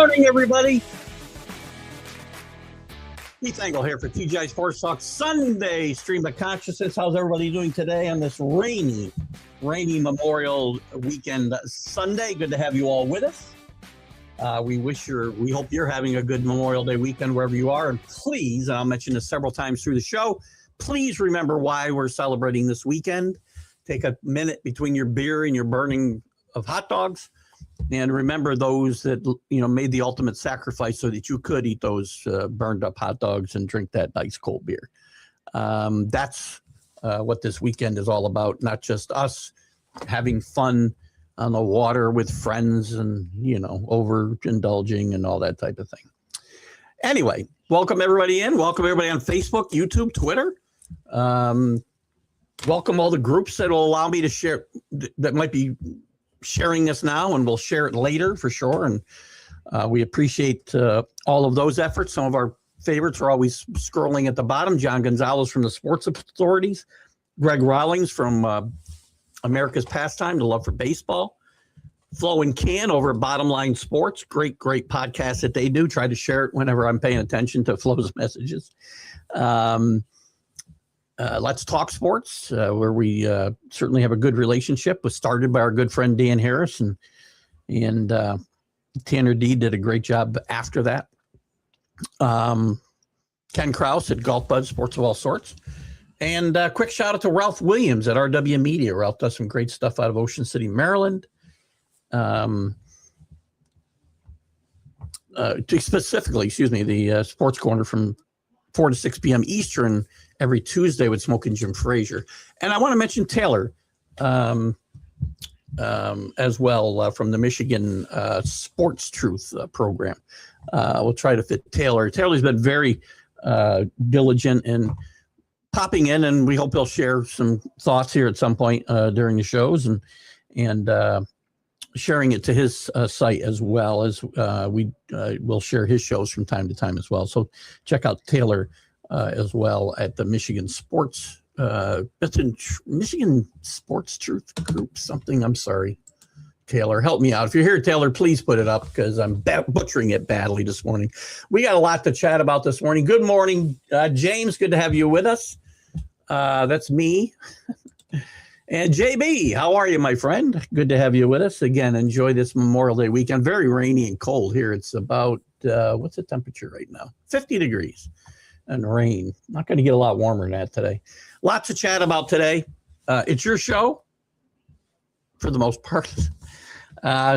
morning, everybody. Keith Engle here for TGI Sports Talk Sunday Stream of Consciousness. How's everybody doing today on this rainy Memorial Weekend Sunday? Good to have you all with us. We hope you're having a good Memorial Day weekend wherever you are. And please, and I'll mention this several times through the show, please remember why we're celebrating this weekend. Take a minute between your beer and your burning of hot dogs. And remember those that, made the ultimate sacrifice so that you could eat those burned up hot dogs and drink that nice cold beer. That's what this weekend is all about. Not just us having fun on the water with friends and, overindulging and all that type of thing. Anyway, welcome everybody in. Welcome everybody on Facebook, YouTube, Twitter. Welcome all the groups that will allow me to share, that might be sharing this now, and we'll share it later for sure. And we appreciate all of those efforts. Some of our favorites are always scrolling at the bottom. John Gonzalez from the Sports Authorities, Greg Rawlings from America's Pastime, the Love for Baseball, Flo and Can over at Bottom Line Sports. Great podcast that they do. Try to share it whenever I'm paying attention to Flo's messages. Let's Talk Sports, where we certainly have a good relationship. Was started by our good friend Dan Harris, and Tanner D did a great job after that. Ken Krause at Golf Bud Sports of All Sorts. And quick shout out to Ralph Williams at RW Media. Ralph does some great stuff out of Ocean City, Maryland. Specifically, the Sports Corner from 4 to 6 p.m. Eastern every Tuesday with Smoking Jim Frazier. And I want to mention Taylor as well from the Michigan Sports Truth program. We'll try to fit Taylor. Taylor's been very diligent in popping in, and we hope he'll share some thoughts here at some point during the shows and sharing it to his site as well, as we will share his shows from time to time as well. So check out Taylor as well at the Michigan Sports, Michigan Sports Truth Group, something. I'm sorry, Taylor, help me out. If you're here, Taylor, please put it up because I'm butchering it badly this morning. We got a lot to chat about this morning. Good morning, James. Good to have you with us. That's me. And JB, how are you, my friend? Good to have you with us. Again, enjoy this Memorial Day weekend. Very rainy and cold here. It's about, what's the temperature right now? 50 degrees and rain. Not going to get a lot warmer than that today. Lots to chat about today. It's your show for the most part.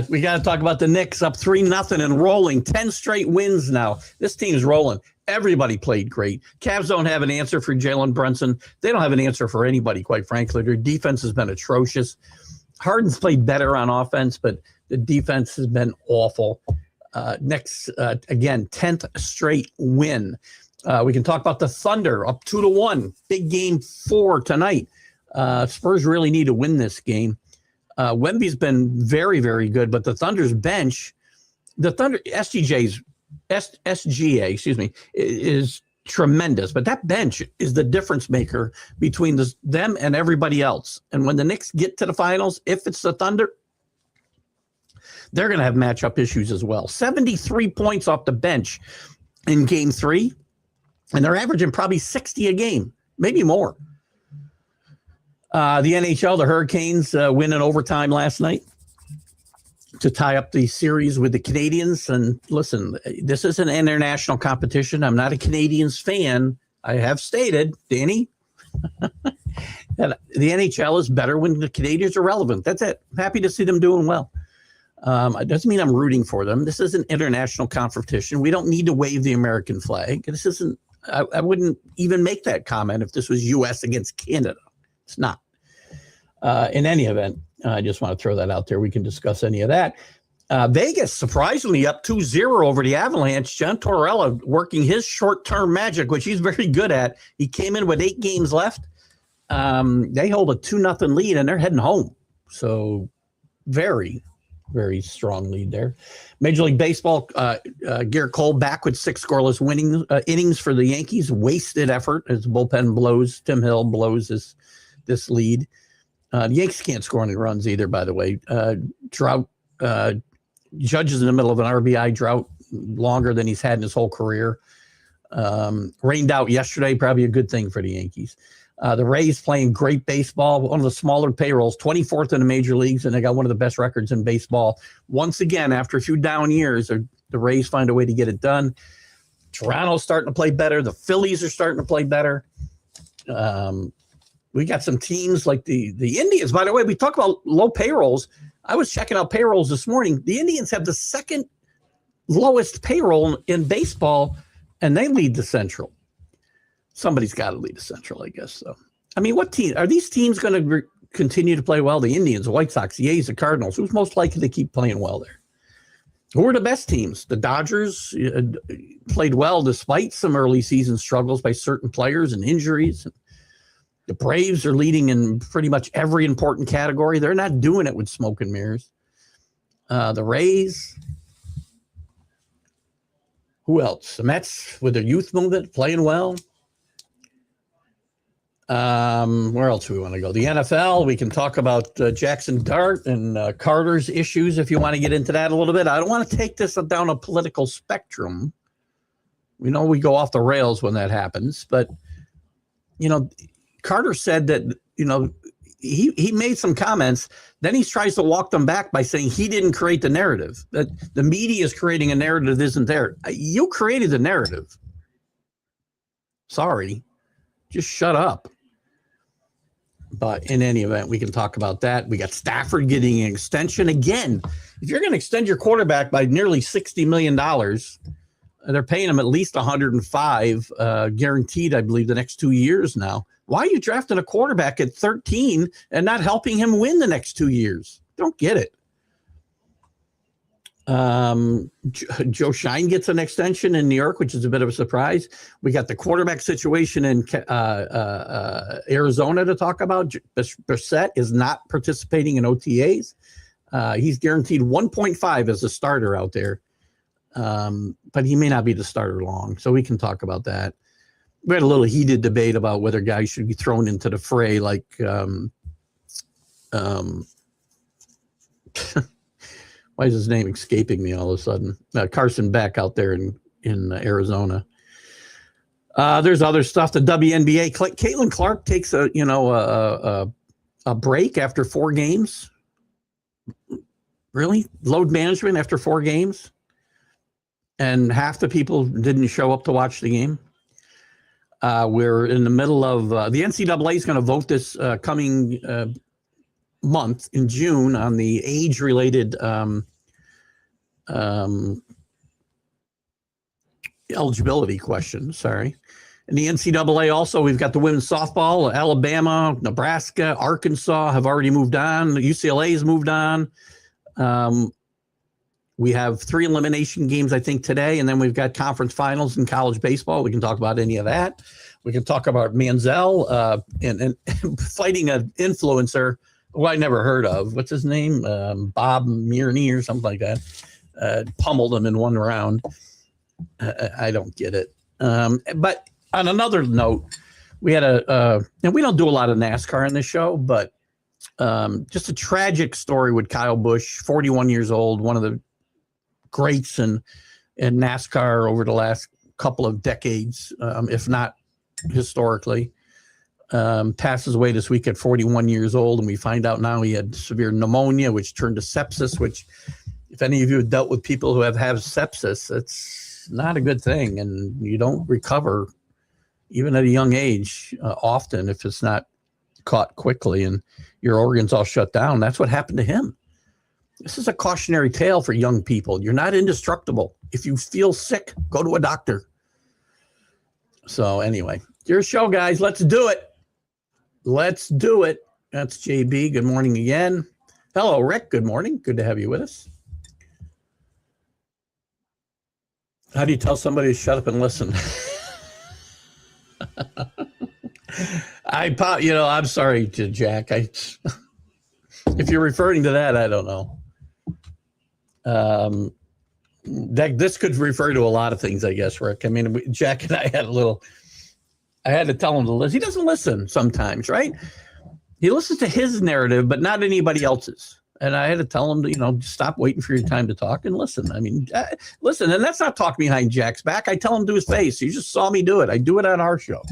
We got to talk about the Knicks up 3-0 and rolling. 10 straight wins now. This team's rolling. Everybody played great. Cavs don't have an answer for Jalen Brunson. They don't have an answer for anybody, quite frankly. Their defense has been atrocious. Harden's played better on offense, but the defense has been awful. Next, again, 10th straight win. We can talk about the Thunder up 2-1. Big game 4 tonight. Spurs really need to win this game. Wemby's been very, very good, but the Thunder's bench, SGA, is tremendous. But that bench is the difference maker between them and everybody else. And when the Knicks get to the finals, if it's the Thunder, they're going to have matchup issues as well. 73 points off the bench in game 3, and they're averaging probably 60 a game, maybe more. The NHL, the Hurricanes win in overtime last night to tie up the series with the Canadians. And listen, this is an international competition. I'm not a Canadians fan. I have stated, Danny, that the NHL is better when the Canadians are relevant. That's it. I'm happy to see them doing well. It doesn't mean I'm rooting for them. This is an international competition. We don't need to wave the American flag. This isn't, I wouldn't even make that comment if this was U.S. against Canada. It's not. In any event, I just want to throw that out there. We can discuss any of that. Vegas, surprisingly, up 2-0 over the Avalanche. John Tortorella working his short-term magic, which he's very good at. He came in with 8 games left. They hold a 2-0 lead, and they're heading home. So very, very strong lead there. Major League Baseball, Garrett Cole back with 6 scoreless innings for the Yankees. Wasted effort as the bullpen blows. Tim Hill blows this lead. The Yankees can't score any runs either, by the way. Drought, Judge is in the middle of an RBI drought longer than he's had in his whole career. Rained out yesterday, probably a good thing for the Yankees. The Rays playing great baseball, one of the smaller payrolls, 24th in the major leagues, and they got one of the best records in baseball. Once again, after a few down years, the Rays find a way to get it done. Toronto's starting to play better. The Phillies are starting to play better. We got some teams like the Indians. By the way, we talk about low payrolls. I was checking out payrolls this morning. The Indians have the second lowest payroll in baseball, and they lead the Central. Somebody's got to lead the Central, I guess. So, I mean, what team are these teams going to continue to play well? The Indians, the White Sox, the A's, the Cardinals. Who's most likely to keep playing well there? Who are the best teams? The Dodgers played well despite some early season struggles by certain players and injuries. The Braves are leading in pretty much every important category. They're not doing it with smoke and mirrors. The Rays. Who else? The Mets with their youth movement playing well. Where else do we want to go? The NFL, we can talk about Jackson Dart and Carter's issues if you want to get into that a little bit. I don't want to take this down a political spectrum. We know we go off the rails when that happens, but, you know, Carter said that, you know, he made some comments. Then he tries to walk them back by saying he didn't create the narrative, that the media is creating a narrative that isn't there. You created the narrative. Sorry, just shut up. But in any event, we can talk about that. We got Stafford getting an extension. Again, if you're going to extend your quarterback by nearly $60 million, they're paying him at least $105 guaranteed, I believe, the next 2 years now. Why are you drafting a quarterback at 13 and not helping him win the next 2 years? Don't get it. Joe Shine gets an extension in New York, which is a bit of a surprise. We got the quarterback situation in Arizona to talk about. Brissett is not participating in OTAs. He's guaranteed 1.5 as a starter out there, but he may not be the starter long, so we can talk about that. We had a little heated debate about whether guys should be thrown into the fray, like why is his name escaping me all of a sudden? Carson Beck out there in Arizona. There's other stuff. The WNBA. Caitlin Clark takes a break after 4 games. Really? Load management after 4 games? And half the people didn't show up to watch the game. We're in the middle of the NCAA is going to vote this coming month in June on the age-related eligibility question. Sorry. And the NCAA also, we've got the women's softball. Alabama, Nebraska, Arkansas have already moved on. UCLA has moved on. We have 3 elimination games, I think, today, and then we've got conference finals in college baseball. We can talk about any of that. We can talk about Manziel and fighting an influencer who I never heard of. What's his name? Bob Mirny or something like that. Pummeled him in 1 round. I don't get it. But on another note, we had and we don't do a lot of NASCAR in this show, but just a tragic story with Kyle Busch, 41 years old, one of the greats in NASCAR over the last couple of decades, if not historically. Passes away this week at 41 years old, and we find out now he had severe pneumonia, which turned to sepsis, which if any of you have dealt with people who have sepsis, it's not a good thing, and you don't recover even at a young age often if it's not caught quickly and your organs all shut down. That's what happened to him. This is a cautionary tale for young people. You're not indestructible. If you feel sick, go to a doctor. So anyway, your show, guys. Let's do it. Let's do it. That's JB. Good morning again. Hello, Rick. Good morning. Good to have you with us. How do you tell somebody to shut up and listen? I'm sorry to Jack. If you're referring to that, I don't know. This could refer to a lot of things, I guess, Rick. I mean, Jack and I I had to tell him to listen. He doesn't listen sometimes, right? He listens to his narrative, but not anybody else's. And I had to tell him to, stop waiting for your time to talk and listen. I mean, listen, and that's not talk behind Jack's back. I tell him to his face. You just saw me do it. I do it on our show.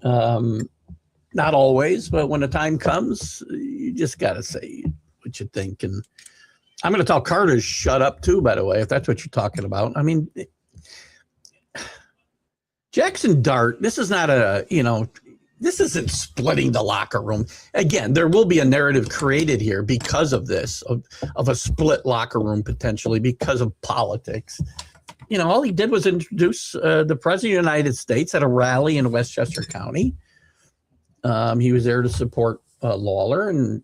Not always, but when the time comes, you just got to say what you think. And I'm going to tell Carter to shut up too, by the way, if that's what you're talking about. I mean, Jackson Dart, this is not this isn't splitting the locker room. Again, there will be a narrative created here because of this, of a split locker room potentially because of politics. All he did was introduce the President of the United States at a rally in Westchester County. He was there to support Lawler, and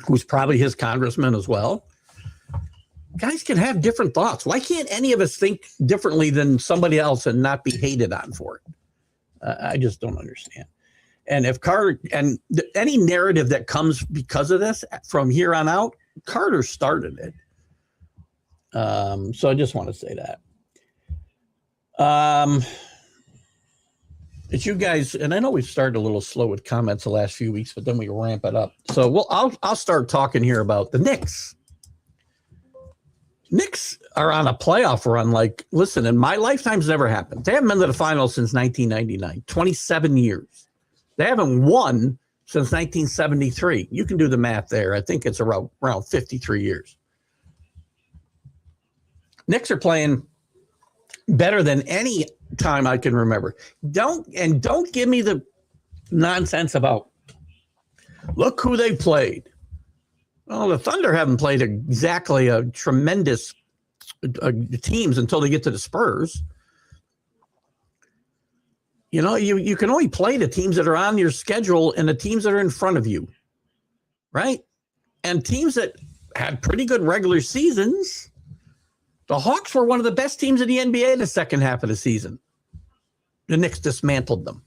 who's probably his congressman as well. Guys can have different thoughts. Why can't any of us think differently than somebody else and not be hated on for it? I just don't understand. And if Carter and any narrative that comes because of this from here on out, Carter started it. So I just want to say that. It's you guys, and I know we've started a little slow with comments the last few weeks, but then we ramp it up. So I'll start talking here about the Knicks. Knicks are on a playoff run. Like, listen, in my lifetime's never happened. They haven't been to the finals since 1999, 27 years. They haven't won since 1973. You can do the math there. I think it's around 53 years. Knicks are playing better than any time I can remember. Don't give me the nonsense about look who they played. Well, the Thunder haven't played exactly a tremendous teams until they get to the Spurs. You can only play the teams that are on your schedule and the teams that are in front of you, right? And teams that had pretty good regular seasons. The Hawks were one of the best teams in the NBA the second half of the season. The Knicks dismantled them.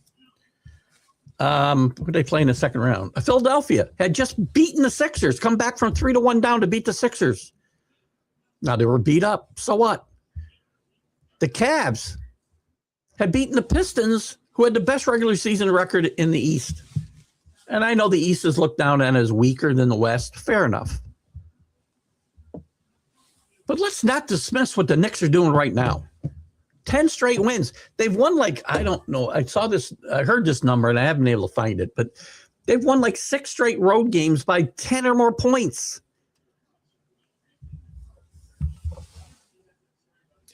Who did they play in the second round? Philadelphia had just beaten the Sixers, come back from 3-1 down to beat the Sixers. Now they were beat up. So what? The Cavs had beaten the Pistons, who had the best regular season record in the East. And I know the East is looked down on as weaker than the West. Fair enough. But let's not dismiss what the Knicks are doing right now. 10 straight wins. They've won I don't know. I heard this number and I haven't been able to find it, but they've won 6 straight road games by 10 or more points.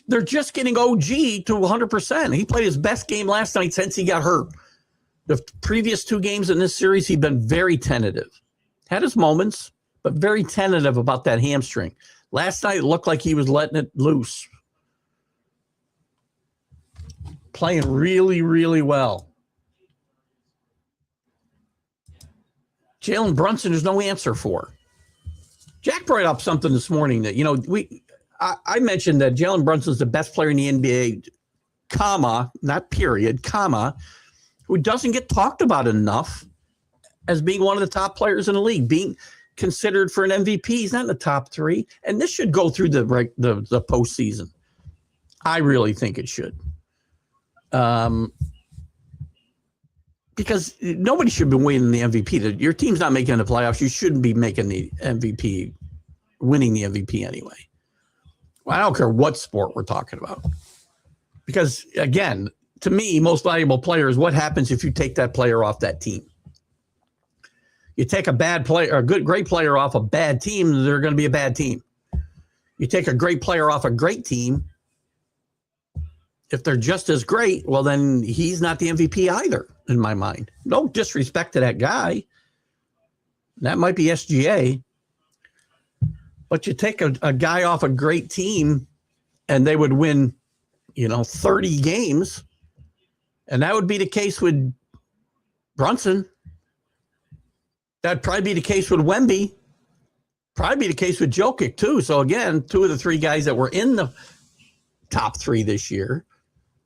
They're just getting OG to 100%. He played his best game last night since he got hurt. The previous 2 games in this series, he'd been very tentative. Had his moments, but very tentative about that hamstring. Last night, it looked like he was letting it loose. Playing really, really well. Jalen Brunson, there's no answer for. Jack brought up something this morning that, I mentioned that Jalen Brunson's the best player in the NBA, comma, not period, comma, who doesn't get talked about enough as being one of the top players in the league, being considered for an MVP. He's not in the top 3. And this should go through the postseason. I really think it should. Because nobody should be winning the MVP. Your team's not making the playoffs. You shouldn't be making the MVP, winning the MVP anyway. Well, I don't care what sport we're talking about. Because, again, to me, most valuable player is what happens if you take that player off that team. You take a bad player, a great player off a bad team, they're going to be a bad team. You take a great player off a great team, if they're just as great, well, then he's not the MVP either, in my mind. No disrespect to that guy. That might be SGA. But you take a guy off a great team and they would win, 30 games. And that would be the case with Brunson. That'd probably be the case with Wemby. Probably be the case with Jokic, too. So, again, 2 of the 3 guys that were in the top 3 this year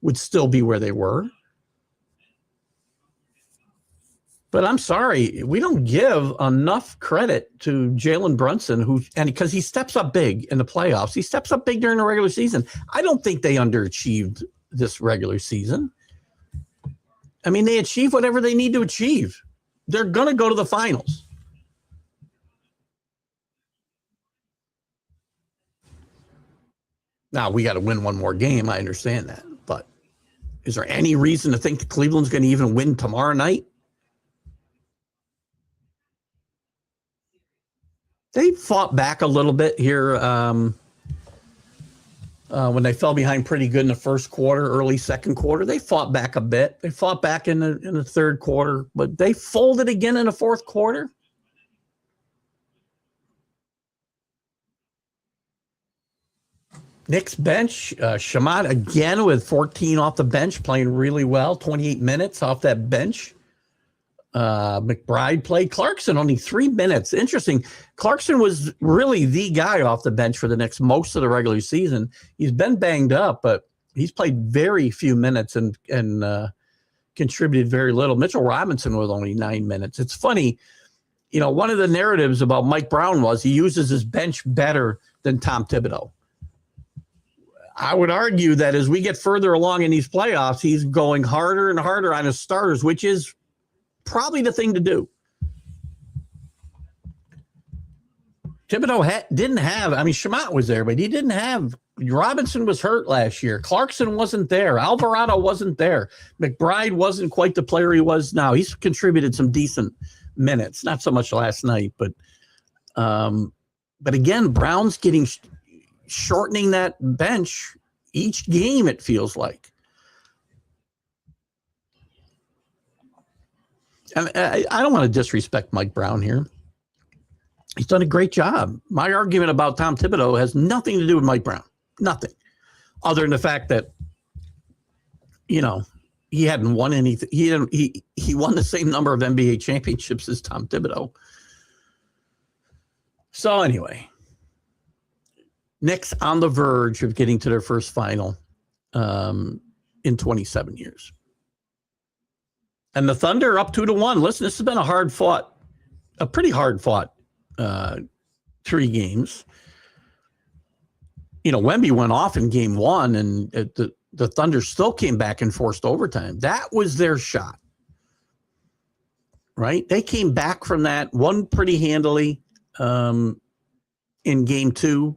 would still be where they were. But I'm sorry, we don't give enough credit to Jalen Brunson, because he steps up big in the playoffs. He steps up big during the regular season. I don't think they underachieved this regular season. I mean, they achieve whatever they need to achieve. They're going to go to the finals. Now, we got to win one more game. I understand that. But is there any reason to think that Cleveland's going to even win tomorrow night? They fought back a little bit here when they fell behind pretty good in the first quarter, early second quarter. They fought back a bit. They fought back in the third quarter, but they folded again in the fourth quarter. Nick's bench, Shamat again with 14 off the bench, playing really well, 28 minutes off that bench. McBride played. Clarkson only 3 minutes. Interesting. Clarkson was really the guy off the bench for the next most of the regular season. He's been banged up, but he's played very few minutes and contributed very little. Mitchell Robinson with only 9 minutes. It's funny, you know, one of the narratives about Mike Brown was he uses his bench better than Tom Thibodeau. I would argue that as we get further along in these playoffs, he's going harder and harder on his starters, which is probably the thing to do. Thibodeau didn't have, I mean, Shamat was there, but he didn't have, Robinson was hurt last year. Clarkson wasn't there. Alvarado wasn't there. McBride wasn't quite the player he was now. He's contributed some decent minutes, not so much last night, but again, Brown's shortening that bench each game, it feels like. And I don't want to disrespect Mike Brown here. He's done a great job. My argument about Tom Thibodeau has nothing to do with Mike Brown. Nothing. Other than the fact that, you know, he hadn't won anything. He won the same number of NBA championships as Tom Thibodeau. So anyway, Knicks on the verge of getting to their first final in 27 years. And the Thunder up 2-1. Listen, this has been a pretty hard fought 3 games. You know, Wemby went off in game 1, and the Thunder still came back and forced overtime. That was their shot, right? They came back from that, won pretty handily in game 2.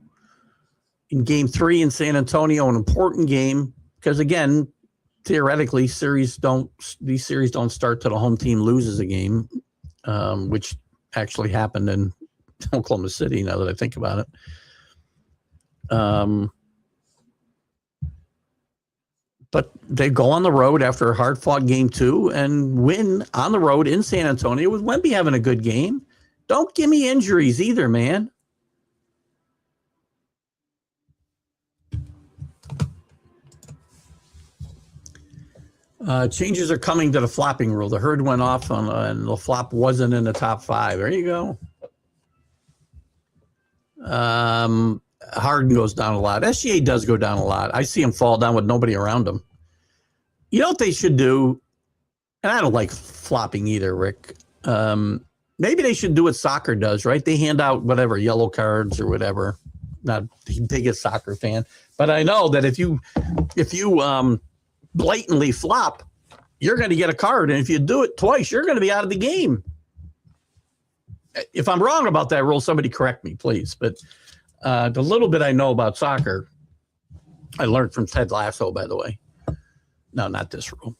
In game 3 in San Antonio, an important game, because again, theoretically, these series don't start till the home team loses a game, which actually happened in Oklahoma City, now that I think about it. But they go on the road after a hard-fought game 2 and win on the road in San Antonio with Wemby having a good game. Don't give me injuries either, man. Changes are coming to the flopping rule. The herd went off and the flop wasn't in the top 5. There you go. Harden goes down a lot. SGA does go down a lot. I see him fall down with nobody around him. You know what they should do? And I don't like flopping either, Rick. Maybe they should do what soccer does, right? They hand out whatever, yellow cards or whatever. Not the biggest soccer fan, but I know that if you blatantly flop, you're going to get a card. And if you do it twice, you're going to be out of the game. If I'm wrong about that rule, somebody correct me, please. But the little bit I know about soccer, I learned from Ted Lasso, by the way. No, not this rule.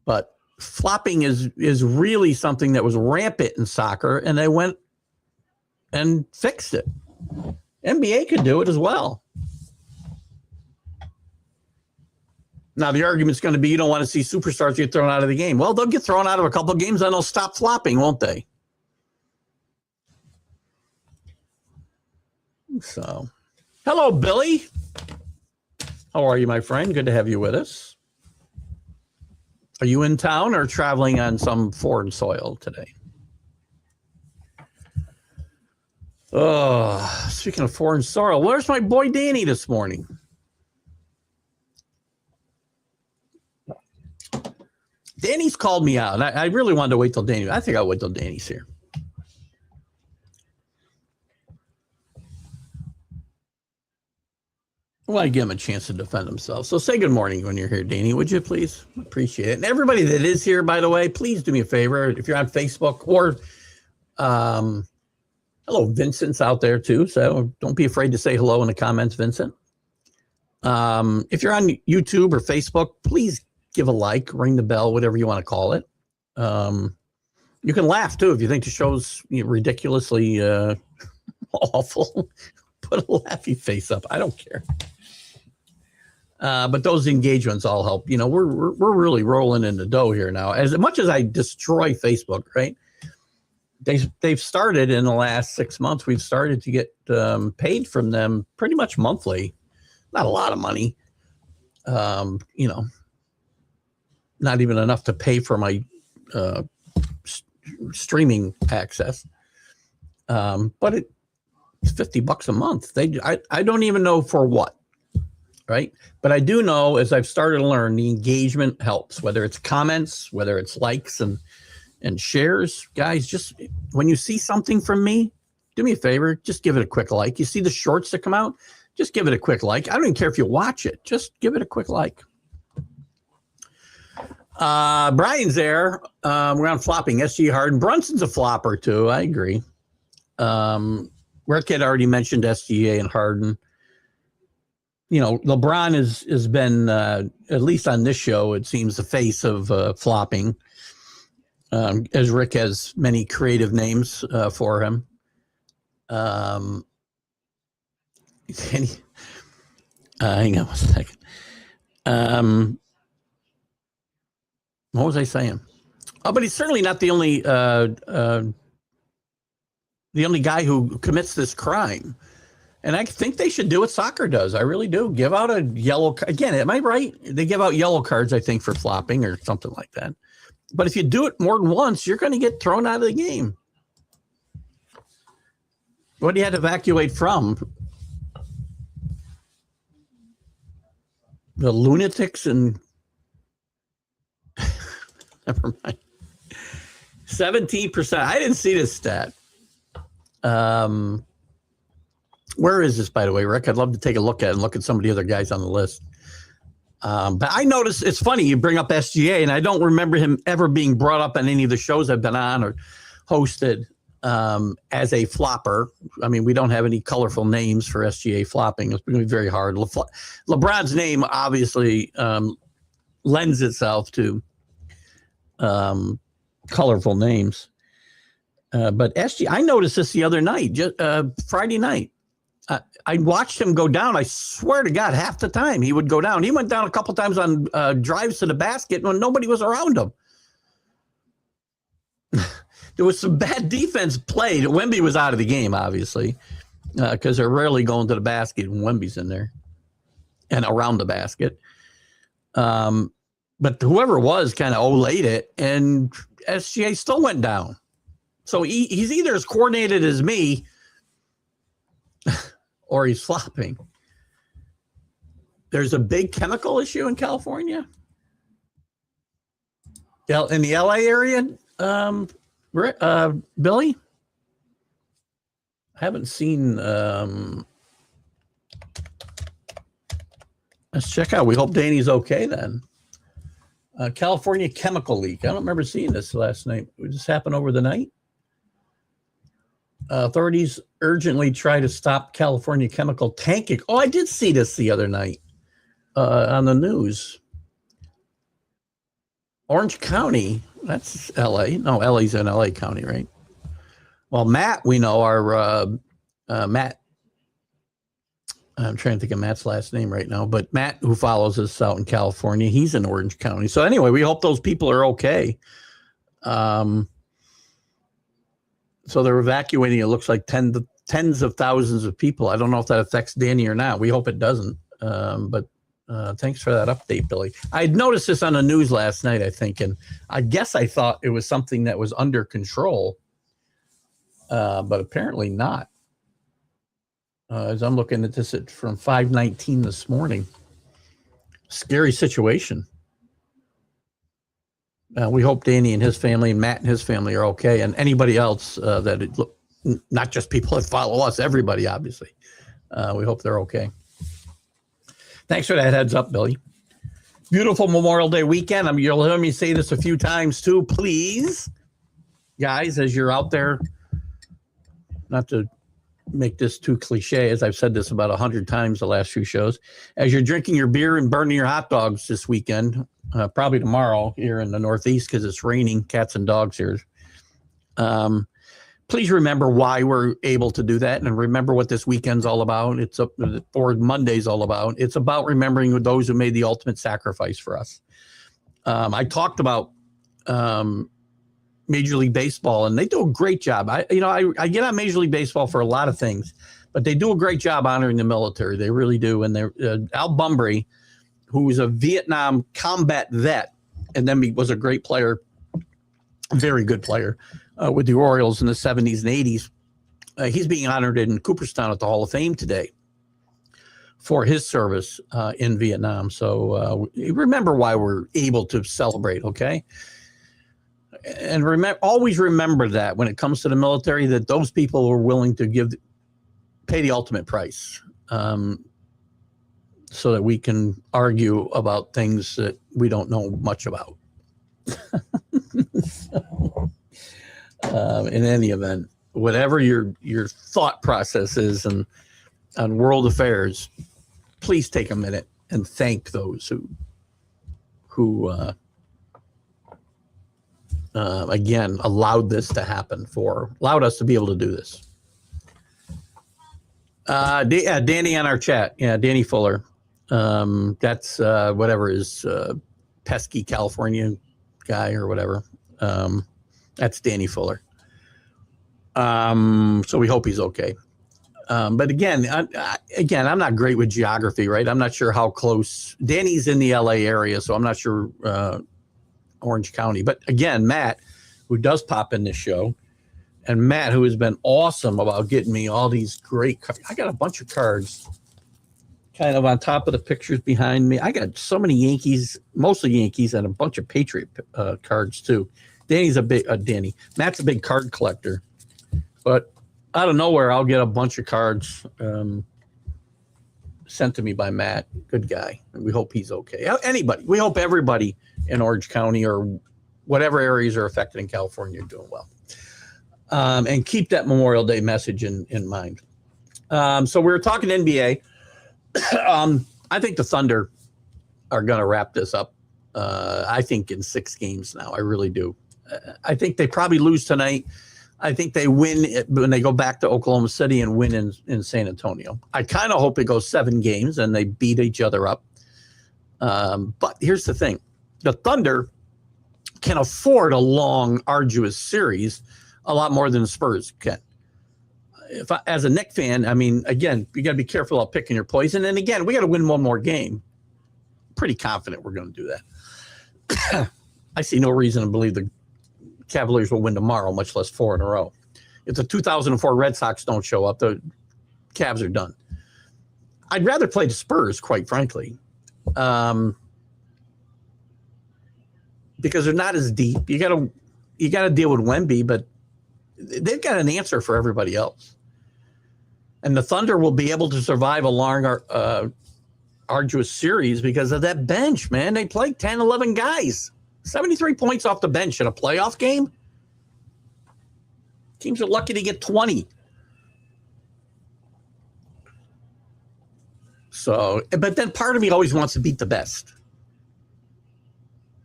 But flopping is really something that was rampant in soccer, and they went and fixed it. NBA could do it as well. Now, the argument's going to be you don't want to see superstars get thrown out of the game. Well, they'll get thrown out of a couple of games and they'll stop flopping, won't they? So, hello, Billy. How are you, my friend? Good to have you with us. Are you in town or traveling on some foreign soil today? Oh, speaking of foreign soil, where's my boy Danny this morning? Danny's called me out. I really wanted to wait till Danny. I think I'll wait till Danny's here. Well, I give him a chance to defend himself. So say good morning when you're here, Danny, would you please? Appreciate it. And everybody that is here, by the way, please do me a favor. If you're on Facebook or hello, Vincent's out there too. So don't be afraid to say hello in the comments, Vincent. If you're on YouTube or Facebook, please give a like, ring the bell, whatever you want to call it. You can laugh too if you think the show's ridiculously awful. Put a laughy face up. I don't care. But those engagements all help. We're really rolling in the dough here now. As much as I destroy Facebook, right? They've started in the last 6 months. We've started to get paid from them pretty much monthly. Not a lot of money, not even enough to pay for my streaming access. But it's $50 a month. I don't even know for what, right? But I do know, as I've started to learn, the engagement helps, whether it's comments, whether it's likes and shares. Guys, just when you see something from me, do me a favor, just give it a quick like. You see the shorts that come out, just give it a quick like. I don't even care if you watch it. Just give it a quick like. Brian's there. We're on flopping. SG Harden. Brunson's a flopper too. I agree. Rick had already mentioned SGA and Harden. LeBron has been, at least on this show, it seems the face of flopping. As Rick has many creative names for him. Hang on one second. What was I saying? Oh, but he's certainly not the only guy who commits this crime. And I think they should do what soccer does. I really do. Give out a yellow. Again, am I right? They give out yellow cards, I think, for flopping or something like that. But if you do it more than once, you're going to get thrown out of the game. What do you have to evacuate from? The lunatics and never mind. 17%. I didn't see this stat. Where is this, by the way, Rick? I'd love to take a look at it and look at some of the other guys on the list. But I noticed, it's funny, you bring up SGA, and I don't remember him ever being brought up on any of the shows I've been on or hosted as a flopper. I mean, we don't have any colorful names for SGA flopping. It's going to be very hard. LeBron's name obviously lends itself to colorful names. But SGA, I noticed this the other night, Friday night. I watched him go down. I swear to God, half the time he would go down. He went down a couple times on drives to the basket when nobody was around him. There was some bad defense played. Wemby was out of the game, obviously, because they're rarely going to the basket when Wemby's in there and around the basket. But whoever was kind of olayed it, and SGA still went down. So he's either as coordinated as me or he's flopping. There's a big chemical issue in California. In the LA area, Billy? I haven't seen. Let's check out. We hope Danny's okay then. California chemical leak. I don't remember seeing this last night. Did this happen over the night? Authorities urgently try to stop California chemical tanking. Oh, I did see this the other night on the news. Orange County, that's LA. No, LA's in LA County, right? Well, Matt, we know our Matt. I'm trying to think of Matt's last name right now, but Matt, who follows us out in California, he's in Orange County. So anyway, we hope those people are okay. So they're evacuating, it looks like tens of thousands of people. I don't know if that affects Danny or not. We hope it doesn't. But thanks for that update, Billy. I noticed this on the news last night, I think, and I guess I thought it was something that was under control, but apparently not. As I'm looking at this from 5:19 this morning. Scary situation. We hope Danny and his family and Matt and his family are okay, and anybody else not just people that follow us, everybody, obviously. We hope they're okay. Thanks for that heads up, Billy. Beautiful Memorial Day weekend. You'll hear me say this a few times too. Please, guys, as you're out there, not to make this too cliche, as I've said this about 100 times the last few shows. As you're drinking your beer and burning your hot dogs this weekend, probably tomorrow here in the Northeast because it's raining cats and dogs here. Please remember why we're able to do that, and remember what this weekend's all about. It's up, or Monday's all about. It's about remembering those who made the ultimate sacrifice for us. I talked about Major League Baseball, and they do a great job. I get on Major League Baseball for a lot of things, but they do a great job honoring the military. They really do. And they're Al Bumbry, who was a Vietnam combat vet, and then he was a great player, very good player with the Orioles in the 70s and 80s. He's being honored in Cooperstown at the Hall of Fame today for his service in Vietnam. So remember why we're able to celebrate, okay? And always remember that when it comes to the military, that those people are willing to pay the ultimate price, so that we can argue about things that we don't know much about. In any event, whatever your thought process is on world affairs, please take a minute and thank those who again allowed this to happen, allowed us to be able to do this. Danny on our chat. Yeah, Danny Fuller. That's whatever his pesky California guy or whatever. That's Danny Fuller. So we hope he's okay. But again, I'm not great with geography, right? I'm not sure how close. Danny's in the LA area, so I'm not sure Orange County. But again, Matt, who does pop in this show, and Matt, who has been awesome about getting me all these great cards. I got a bunch of cards kind of on top of the pictures behind me. I got so many Yankees, mostly Yankees, and a bunch of Patriot cards too. Matt's a big card collector, but out of nowhere, I'll get a bunch of cards sent to me by Matt. Good guy. And we hope he's okay. We hope everybody in Orange County or whatever areas are affected in California are doing well. And keep that Memorial Day message in mind. So we were talking NBA. I think the Thunder are going to wrap this up. I think in 6 games now. I really do. I think they probably lose tonight. I think they win when they go back to Oklahoma City and win in San Antonio. I kind of hope it goes 7 games and they beat each other up. But here's the thing. The Thunder can afford a long, arduous series a lot more than the Spurs can. As a Knick fan, I mean, again, you got to be careful about picking your poison. And again, we got to win one more game. Pretty confident we're going to do that. I see no reason to believe the Cavaliers will win tomorrow, much less 4 in a row. If the 2004 Red Sox don't show up, the Cavs are done. I'd rather play the Spurs, quite frankly, because they're not as deep. You got to deal with Wemby, but they've got an answer for everybody else. And the Thunder will be able to survive a long, arduous series because of that bench, man. They played 10, 11 guys. 73 points off the bench in a playoff game. Teams are lucky to get 20. So, but then part of me always wants to beat the best.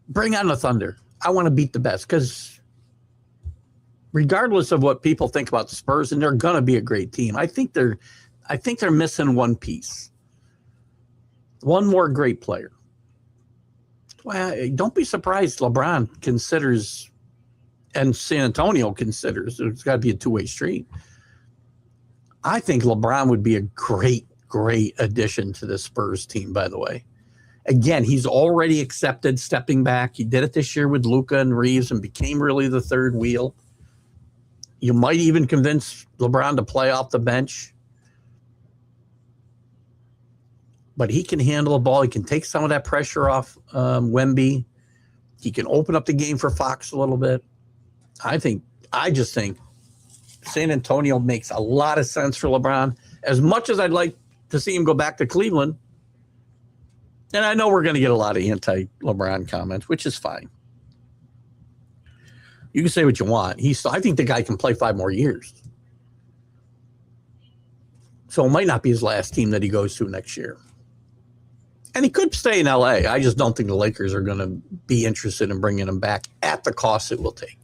Bring on the Thunder. I want to beat the best because regardless of what people think about the Spurs, and they're going to be a great team, I think they're missing one piece. One more great player. Well, don't be surprised LeBron considers, and San Antonio considers, it's got to be a two-way street. I think LeBron would be a great, great addition to the Spurs team, by the way. Again, he's already accepted stepping back. He did it this year with Luka and Reeves and became really the third wheel. You might even convince LeBron to play off the bench. But he can handle the ball. He can take some of that pressure off Wemby. He can open up the game for Fox a little bit. I just think San Antonio makes a lot of sense for LeBron. As much as I'd like to see him go back to Cleveland, and I know we're going to get a lot of anti-LeBron comments, which is fine. You can say what you want. I think the guy can play 5 more years. So it might not be his last team that he goes to next year. And he could stay in LA. I just don't think the Lakers are going to be interested in bringing him back at the cost it will take.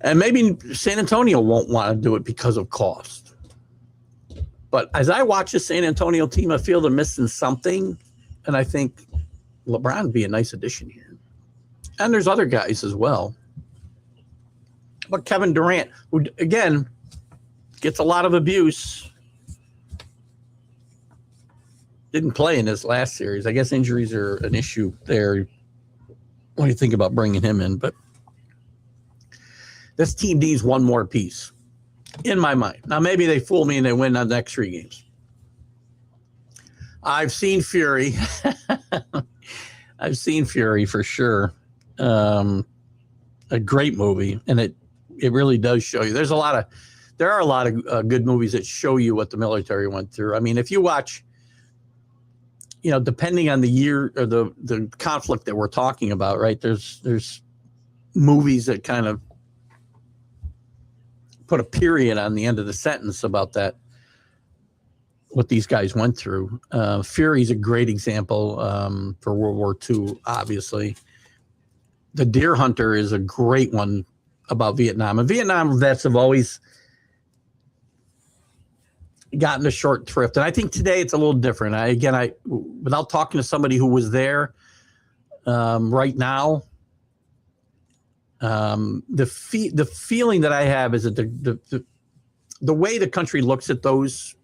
And maybe San Antonio won't want to do it because of cost. But as I watch the San Antonio team, I feel they're missing something. And I think LeBron would be a nice addition here. And there's other guys as well. But Kevin Durant, who, again, gets a lot of abuse, didn't play in this last series. I guess injuries are an issue there when you think about bringing him in. But this team needs one more piece, in my mind. Now, maybe they fool me and they win the next 3 games. I've seen Fury. I've seen Fury for sure. A great movie, and it really does show you. There are a lot of good movies that show you what the military went through. I mean, if you watch, depending on the year or the conflict that we're talking about, right? There's movies that kind of put a period on the end of the sentence about that, what these guys went through. Fury's a great example for World War II, obviously. The Deer Hunter is a great one about Vietnam. And Vietnam vets have always gotten a short thrift. And I think today it's a little different. Without talking to somebody who was there right now, the feeling that I have is that the way the country looks at those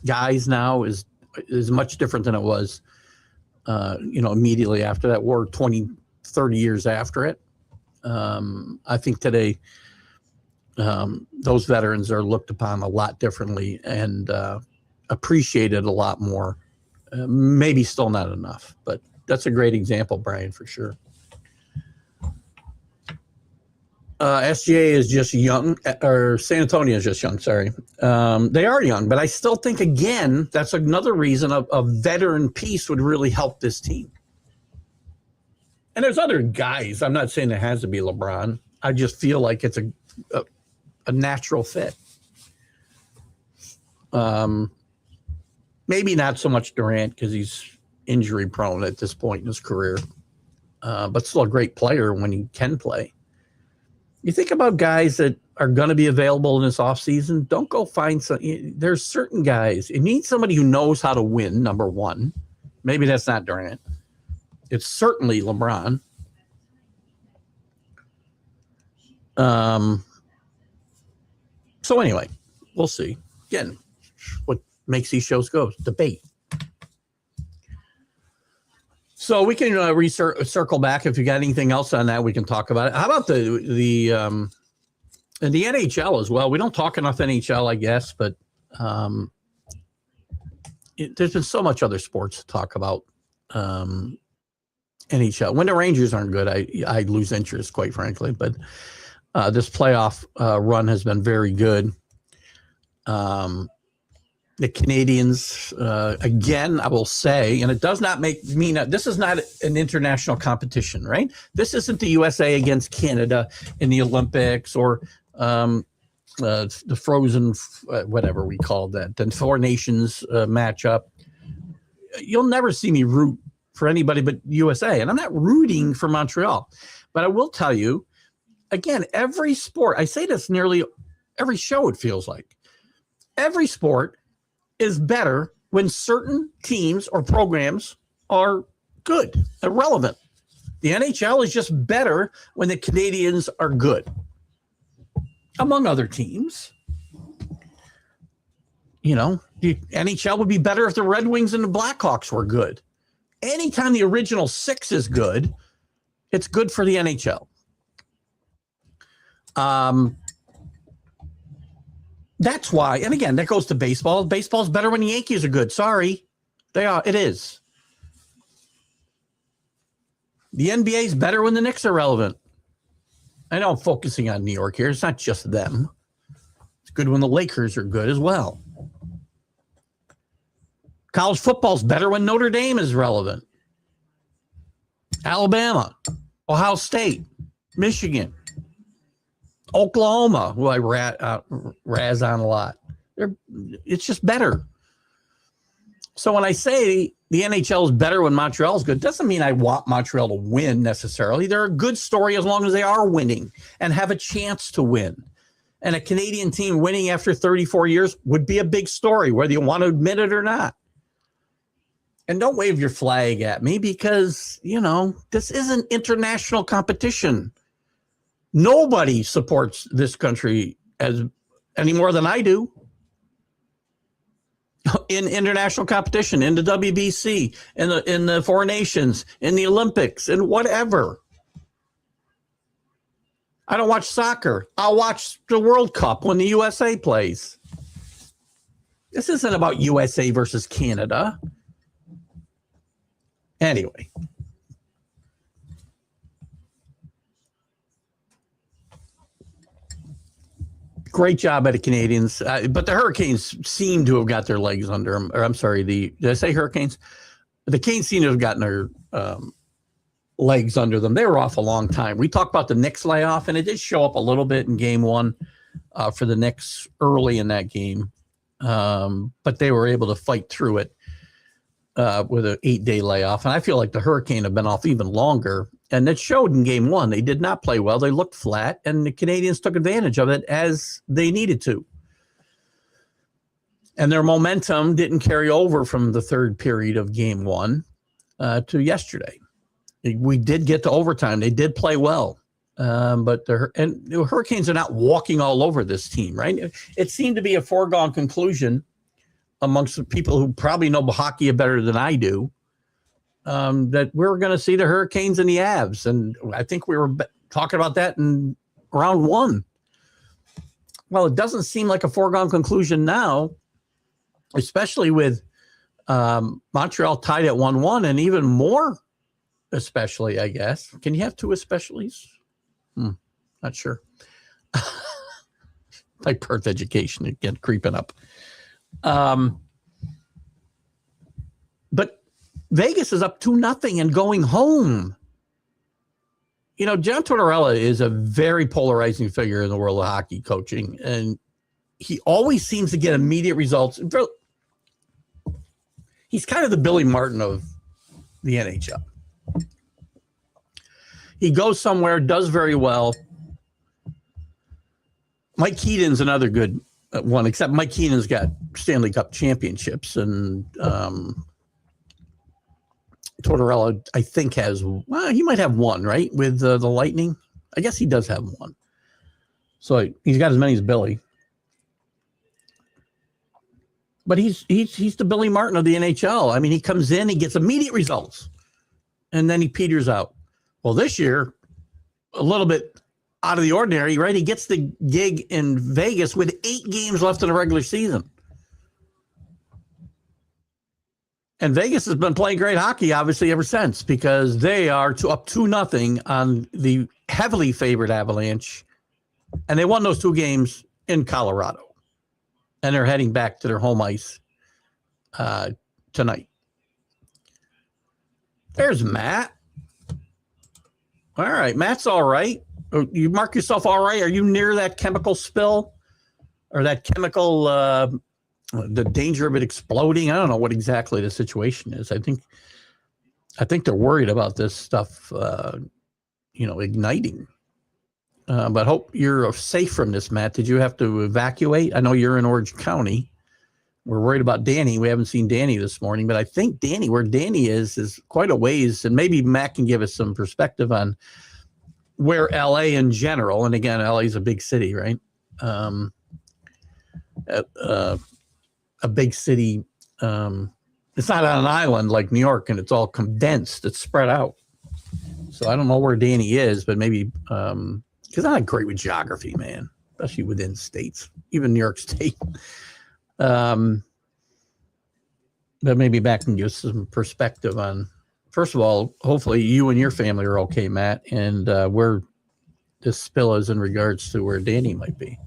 guys now is much different than it was, immediately after that war, 20, 30 years after it. I think today those veterans are looked upon a lot differently and appreciated a lot more. Maybe still not enough, but that's a great example, Brian, for sure. SGA is just young, or San Antonio is just young, sorry. They are young, but I still think, again, that's another reason a veteran piece would really help this team. And there's other guys. I'm not saying it has to be LeBron. I just feel like it's a natural fit. Maybe not so much Durant because he's injury prone at this point in his career, but still a great player when he can play. You think about guys that are going to be available in this offseason, don't go find some. There's certain guys. You need somebody who knows how to win, number one. Maybe that's not Durant. It's certainly LeBron. So anyway, we'll see. Again, what makes these shows go? Debate. So we can circle back. If you got anything else on that, we can talk about it. How about the NHL as well? We don't talk enough NHL, I guess, but there's been so much other sports to talk about. NHL. When the Rangers aren't good, I lose interest, quite frankly. But this playoff run has been very good. The Canadians, again, I will say, and it does not mean that this is not an international competition, right? This isn't the USA against Canada in the Olympics or the frozen, whatever we call that, the Four Nations matchup. You'll never see me root for anybody but USA. And I'm not rooting for Montreal. But I will tell you, again, every sport, I say this nearly every show, it feels like. Every sport is better when certain teams or programs are good, irrelevant. The NHL is just better when the Canadians are good, among other teams. The NHL would be better if the Red Wings and the Blackhawks were good. Anytime the original six is good, it's good for the NHL. That's why, and again, that goes to baseball. Baseball's better when the Yankees are good. Sorry. They are. It is. The NBA is better when the Knicks are relevant. I know I'm focusing on New York here. It's not just them. It's good when the Lakers are good as well. College football's better when Notre Dame is relevant. Alabama, Ohio State, Michigan, Oklahoma, who I razz on a lot. It's just better. So when I say the NHL is better when Montreal is good, doesn't mean I want Montreal to win necessarily. They're a good story as long as they are winning and have a chance to win. And a Canadian team winning after 34 years would be a big story, whether you want to admit it or not. And don't wave your flag at me because, this isn't international competition. Nobody supports this country any more than I do. In international competition, in the WBC, in the Four Nations, in the Olympics, and whatever. I don't watch soccer. I'll watch the World Cup when the USA plays. This isn't about USA versus Canada. Anyway. Great job by the Canadians. But the Hurricanes seem to have got their legs under them. Or I'm sorry, did I say Hurricanes? The Canes seem to have gotten their legs under them. They were off a long time. We talked about the Knicks layoff, and it did show up a little bit in game one for the Knicks early in that game. But they were able to fight through it with an 8-day layoff. And I feel like the Hurricane have been off even longer. And it showed in game one. They did not play well. They looked flat, and the Canadians took advantage of it as they needed to. And their momentum didn't carry over from the third period of game one to yesterday. We did get to overtime. They did play well. But the Hurricanes are not walking all over this team, right? It seemed to be a foregone conclusion amongst the people who probably know hockey better than I do, that we're going to see the Hurricanes and the Avs. And I think we were talking about that in round one. Well, it doesn't seem like a foregone conclusion now, especially with Montreal tied at 1-1, and even more, especially, I guess. Can you have two especiallys? Not sure. Like Perth education again, creeping up. But Vegas is up 2-0 and going home. John Tortorella is a very polarizing figure in the world of hockey coaching, and he always seems to get immediate results. He's kind of the Billy Martin of the NHL. He goes somewhere, does very well. Mike Keaton's another good one, except Mike Keenan's got Stanley Cup championships, and Tortorella, I think, he might have one, right, with the Lightning. I guess he does have one. So he's got as many as Billy. But he's the Billy Martin of the NHL. I mean, he comes in, he gets immediate results, and then he peters out. Well, this year, a little bit out of the ordinary, right? He gets the gig in Vegas with 8 games left in the regular season. And Vegas has been playing great hockey, obviously, ever since, because they are up 2-0 on the heavily favored Avalanche. And they won those 2 games in Colorado. And they're heading back to their home ice tonight. There's Matt. All right, Matt's all right. You mark yourself all right. Are you near that chemical spill or that chemical, the danger of it exploding? I don't know what exactly the situation is. I think they're worried about this stuff, igniting. But hope you're safe from this, Matt. Did you have to evacuate? I know you're in Orange County. We're worried about Danny. We haven't seen Danny this morning, but I think where Danny is quite a ways. And maybe Matt can give us some perspective on where LA in general, and again, LA is a big city, right? A big city. It's not on an island like New York, and it's all condensed. It's spread out. So I don't know where Danny is, but maybe because I'm not great with geography, man, especially within states, even New York State. But maybe Matt can give us some perspective on, first of all, hopefully you and your family are okay, Matt, and where this spill is in regards to where Danny might be.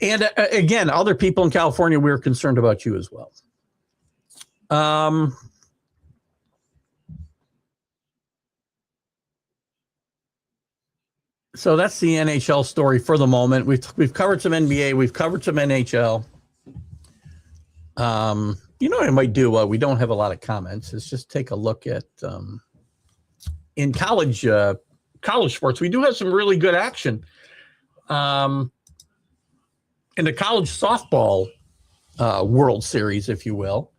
And again, other people in California, we're concerned about you as well. So that's the NHL story for the moment. We've covered some NBA. We've covered some NHL. You know what I might do? We don't have a lot of comments. Is just take a look at in college sports. We do have some really good action. In the college softball World Series, if you will,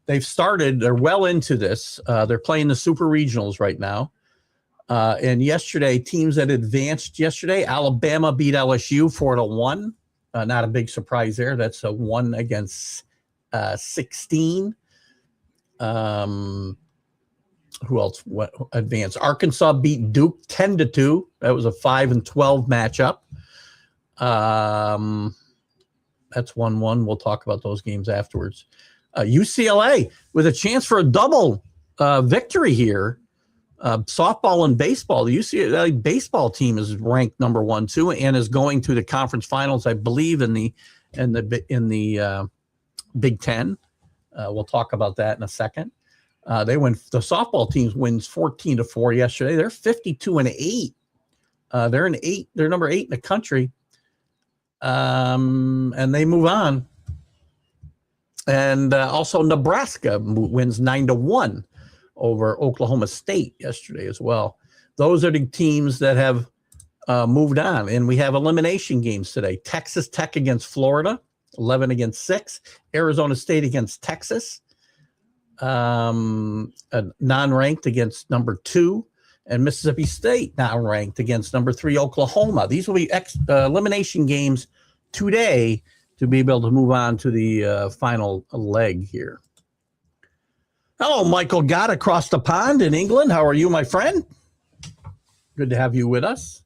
they've started. They're well into this. They're playing the Super Regionals right now. And yesterday, teams that advanced yesterday, Alabama beat LSU 4-1. Not a big surprise there. That's a 1 against 16. Who else advanced? Arkansas beat Duke 10-2. That was a 5-12 matchup. That's 1-1. We'll talk about those games afterwards. UCLA with a chance for a double victory here. Softball and baseball. The UCLA baseball team is ranked number 1 too, and is going to the conference finals, I believe, in the Big Ten. We'll talk about that in a second. The softball team wins 14-4 yesterday. They're 52-8. They're number 8 in the country. And they move on. And also Nebraska wins 9-1 over Oklahoma State yesterday as well. Those are the teams that have moved on. And we have elimination games today. Texas Tech against Florida, 11 against 6. Arizona State against Texas, non-ranked against number 2. And Mississippi State non-ranked against number 3 Oklahoma. These will be elimination games today to be able to move on to the final leg here. Hello, Michael Gott across the pond in England. How are you, my friend? Good to have you with us.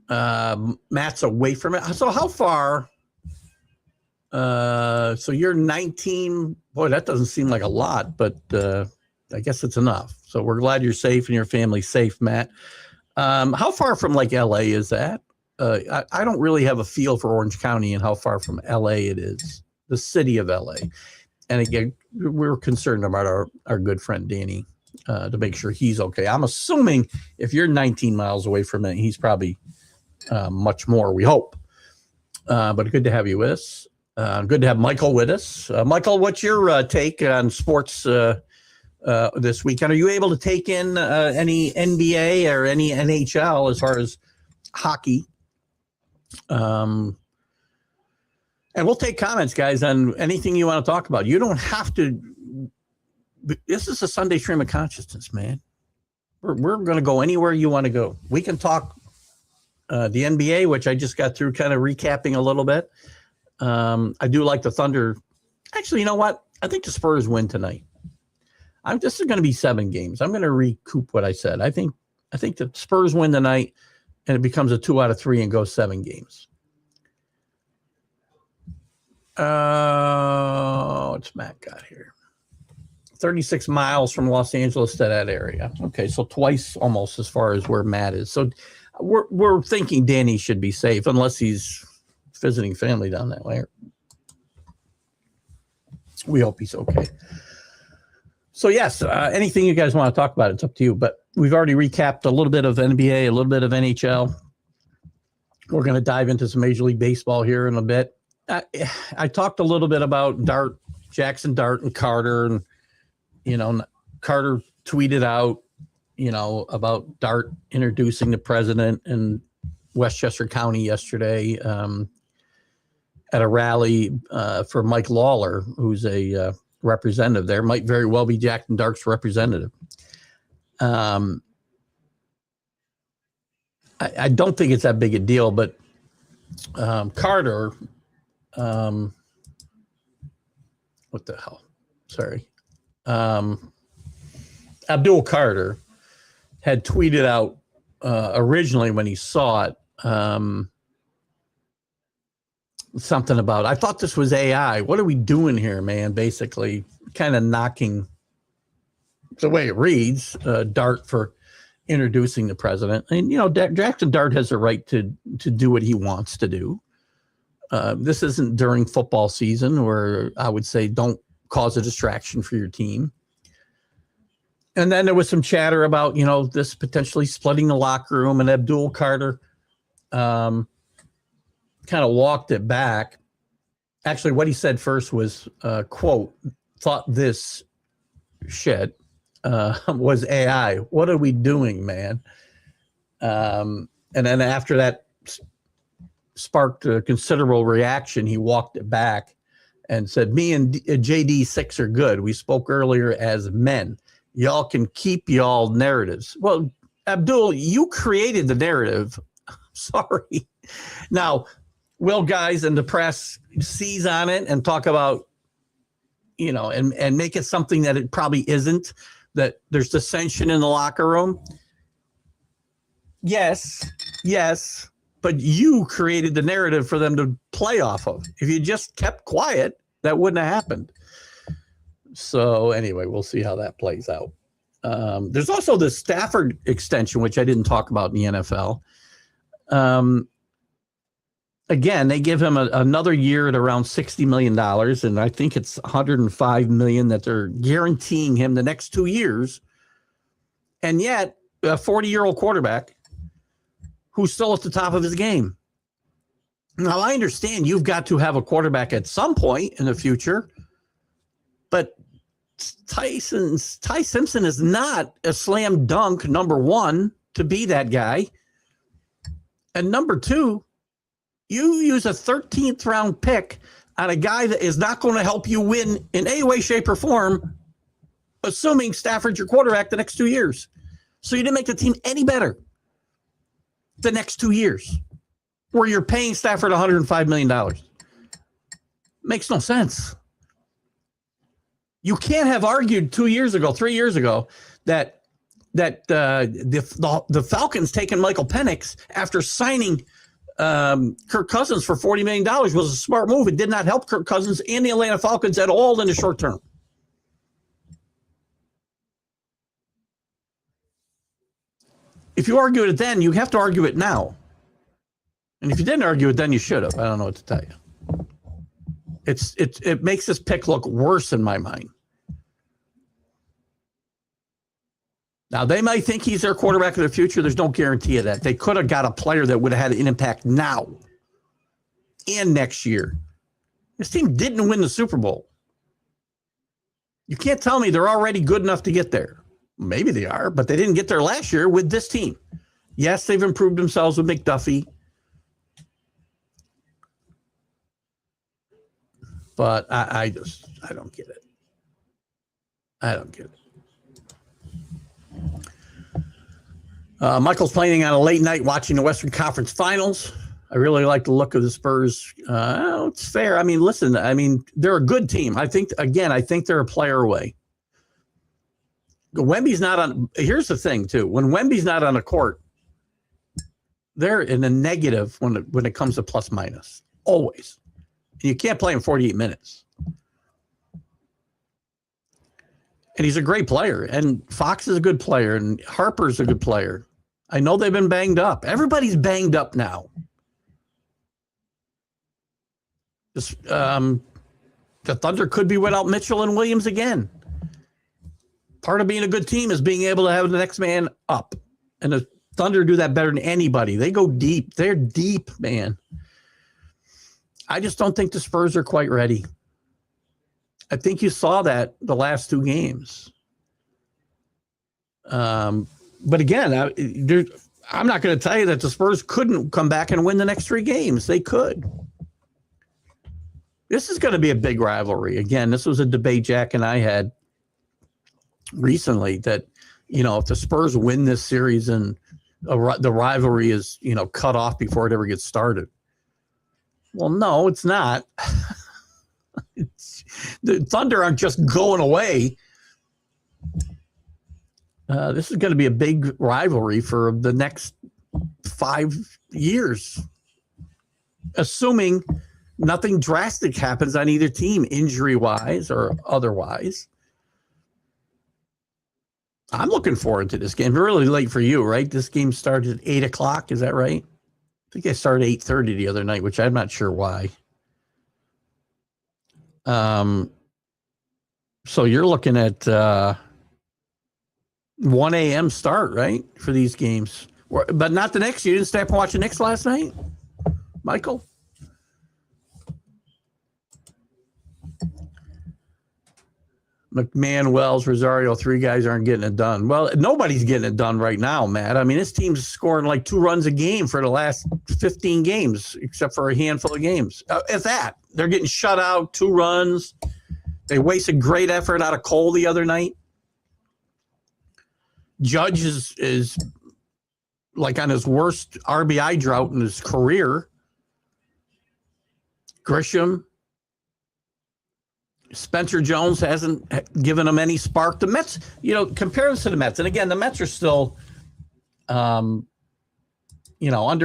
Matt's away from it. So how far? So you're 19. Boy, that doesn't seem like a lot, but I guess it's enough. So we're glad you're safe and your family's safe, Matt. How far from like LA is that? I don't really have a feel for Orange County and how far from LA it is. The city of LA. And again, we're concerned about our good friend Danny to make sure he's okay. I'm assuming if you're 19 miles away from it, he's probably much more, we hope. But good to have you with us. Good to have Michael with us. Michael, what's your take on sports this weekend? Are you able to take in any NBA or any NHL as far as hockey? And we'll take comments, guys, on anything you want to talk about. You don't have to. This is a Sunday stream of consciousness, man. We're going to go anywhere you want to go. We can talk the NBA, which I just got through kind of recapping a little bit. I do like the Thunder. Actually, you know what? I think the Spurs win tonight. This is going to be 7 games. I'm going to recoup what I said. I think the Spurs win tonight, and it becomes a 2 out of 3 and goes 7 games. What's Matt got here? 36 miles from Los Angeles to that area. Okay, so twice almost as far as where Matt is. So we're thinking Danny should be safe unless he's visiting family down that way. We hope he's okay. So yes, anything you guys want to talk about, it's up to you. But we've already recapped a little bit of NBA, a little bit of NHL. We're going to dive into some Major League Baseball here in a bit. I talked a little bit about Dart, Jackson Dart and Carter, and Carter tweeted out, about Dart introducing the president in Westchester County yesterday at a rally for Mike Lawler, who's a representative there. Might very well be Jackson Dart's representative. I don't think it's that big a deal, but Carter. What the hell? Sorry. Abdul Carter had tweeted out originally when he saw it something about, I thought this was AI. What are we doing here, man? Basically, kind of knocking the way it reads, Dart for introducing the president. And, Jackson Dart has a right to do what he wants to do. This isn't during football season where I would say don't cause a distraction for your team. And then there was some chatter about, this potentially splitting the locker room, and Abdul Carter kind of walked it back. Actually, what he said first was, quote, thought this shit was AI. What are we doing, man? And then after that sparked a considerable reaction, he walked it back and said, me and JD6 are good. We spoke earlier as men. Y'all can keep y'all narratives. Well, Abdul, you created the narrative. Sorry. Now, will guys in the press seize on it and talk about, and make it something that it probably isn't, that there's dissension in the locker room? Yes, but you created the narrative for them to play off of. If you just kept quiet, that wouldn't have happened. So anyway, we'll see how that plays out. There's also the Stafford extension, which I didn't talk about in the NFL. Again, they give him another year at around $60 million, and I think it's $105 million that they're guaranteeing him the next 2 years. And yet, a 40-year-old quarterback who's still at the top of his game. Now, I understand you've got to have a quarterback at some point in the future, but Ty Simpson is not a slam dunk number one to be that guy. And number two, you use a 13th round pick on a guy that is not going to help you win in any way, shape, or form, assuming Stafford's your quarterback the next 2 years. So you didn't make the team any better the next 2 years, where you're paying Stafford $105 million. Makes no sense. You can't have argued 2 years ago, 3 years ago, that the Falcons taking Michael Penix after signing Kirk Cousins for $40 million was a smart move. It did not help Kirk Cousins and the Atlanta Falcons at all in the short term. If you argued it then, you have to argue it now. And if you didn't argue it then, you should have. I don't know what to tell you. It makes this pick look worse in my mind. Now, they might think he's their quarterback of the future. There's no guarantee of that. They could have got a player that would have had an impact now and next year. This team didn't win the Super Bowl. You can't tell me they're already good enough to get there. Maybe they are, but they didn't get there last year with this team. Yes, they've improved themselves with McDuffie. But I don't get it. I don't get it. Michael's planning on a late night watching the Western Conference Finals. I really like the look of the Spurs. It's fair. I mean, listen, they're a good team. I think they're a player away. Wemby's not on. Here's the thing, too. When Wemby's not on the court, they're in a negative when it comes to plus minus. Always. You can't play him 48 minutes. And he's a great player. And Fox is a good player. And Harper's a good player. I know they've been banged up. Everybody's banged up now. The Thunder could be without Mitchell and Williams again. Part of being a good team is being able to have the next man up. And the Thunder do that better than anybody. They go deep. They're deep, man. I just don't think the Spurs are quite ready. I think you saw that the last two games. But again, I'm not going to tell you that the Spurs couldn't come back and win the next three games. They could. This is going to be a big rivalry. Again, this was a debate Jack and I had recently that, if the Spurs win this series and the rivalry is, cut off before it ever gets started. Well, no, it's not. The Thunder aren't just going away. This is going to be a big rivalry for the next 5 years, assuming nothing drastic happens on either team, injury-wise or otherwise. I'm looking forward to this game. Really late for you, right? This game started at 8 o'clock. Is that right? I think I started 8:30 the other night, which I'm not sure why. So you're looking at 1 a.m. start, right, for these games. But not the Knicks. You didn't stay up and watch the Knicks last night, Michael? McMahon, Wells, Rosario, 3 guys aren't getting it done. Well, nobody's getting it done right now, Matt. I mean, this team's scoring like 2 runs a game for the last 15 games, except for a handful of games. If that, they're getting shut out, 2 runs. They wasted great effort out of Cole the other night. Judge is like on his worst RBI drought in his career. Grisham. Spencer Jones hasn't given them any spark. The Mets, compare this to the Mets. And again, the Mets are still, under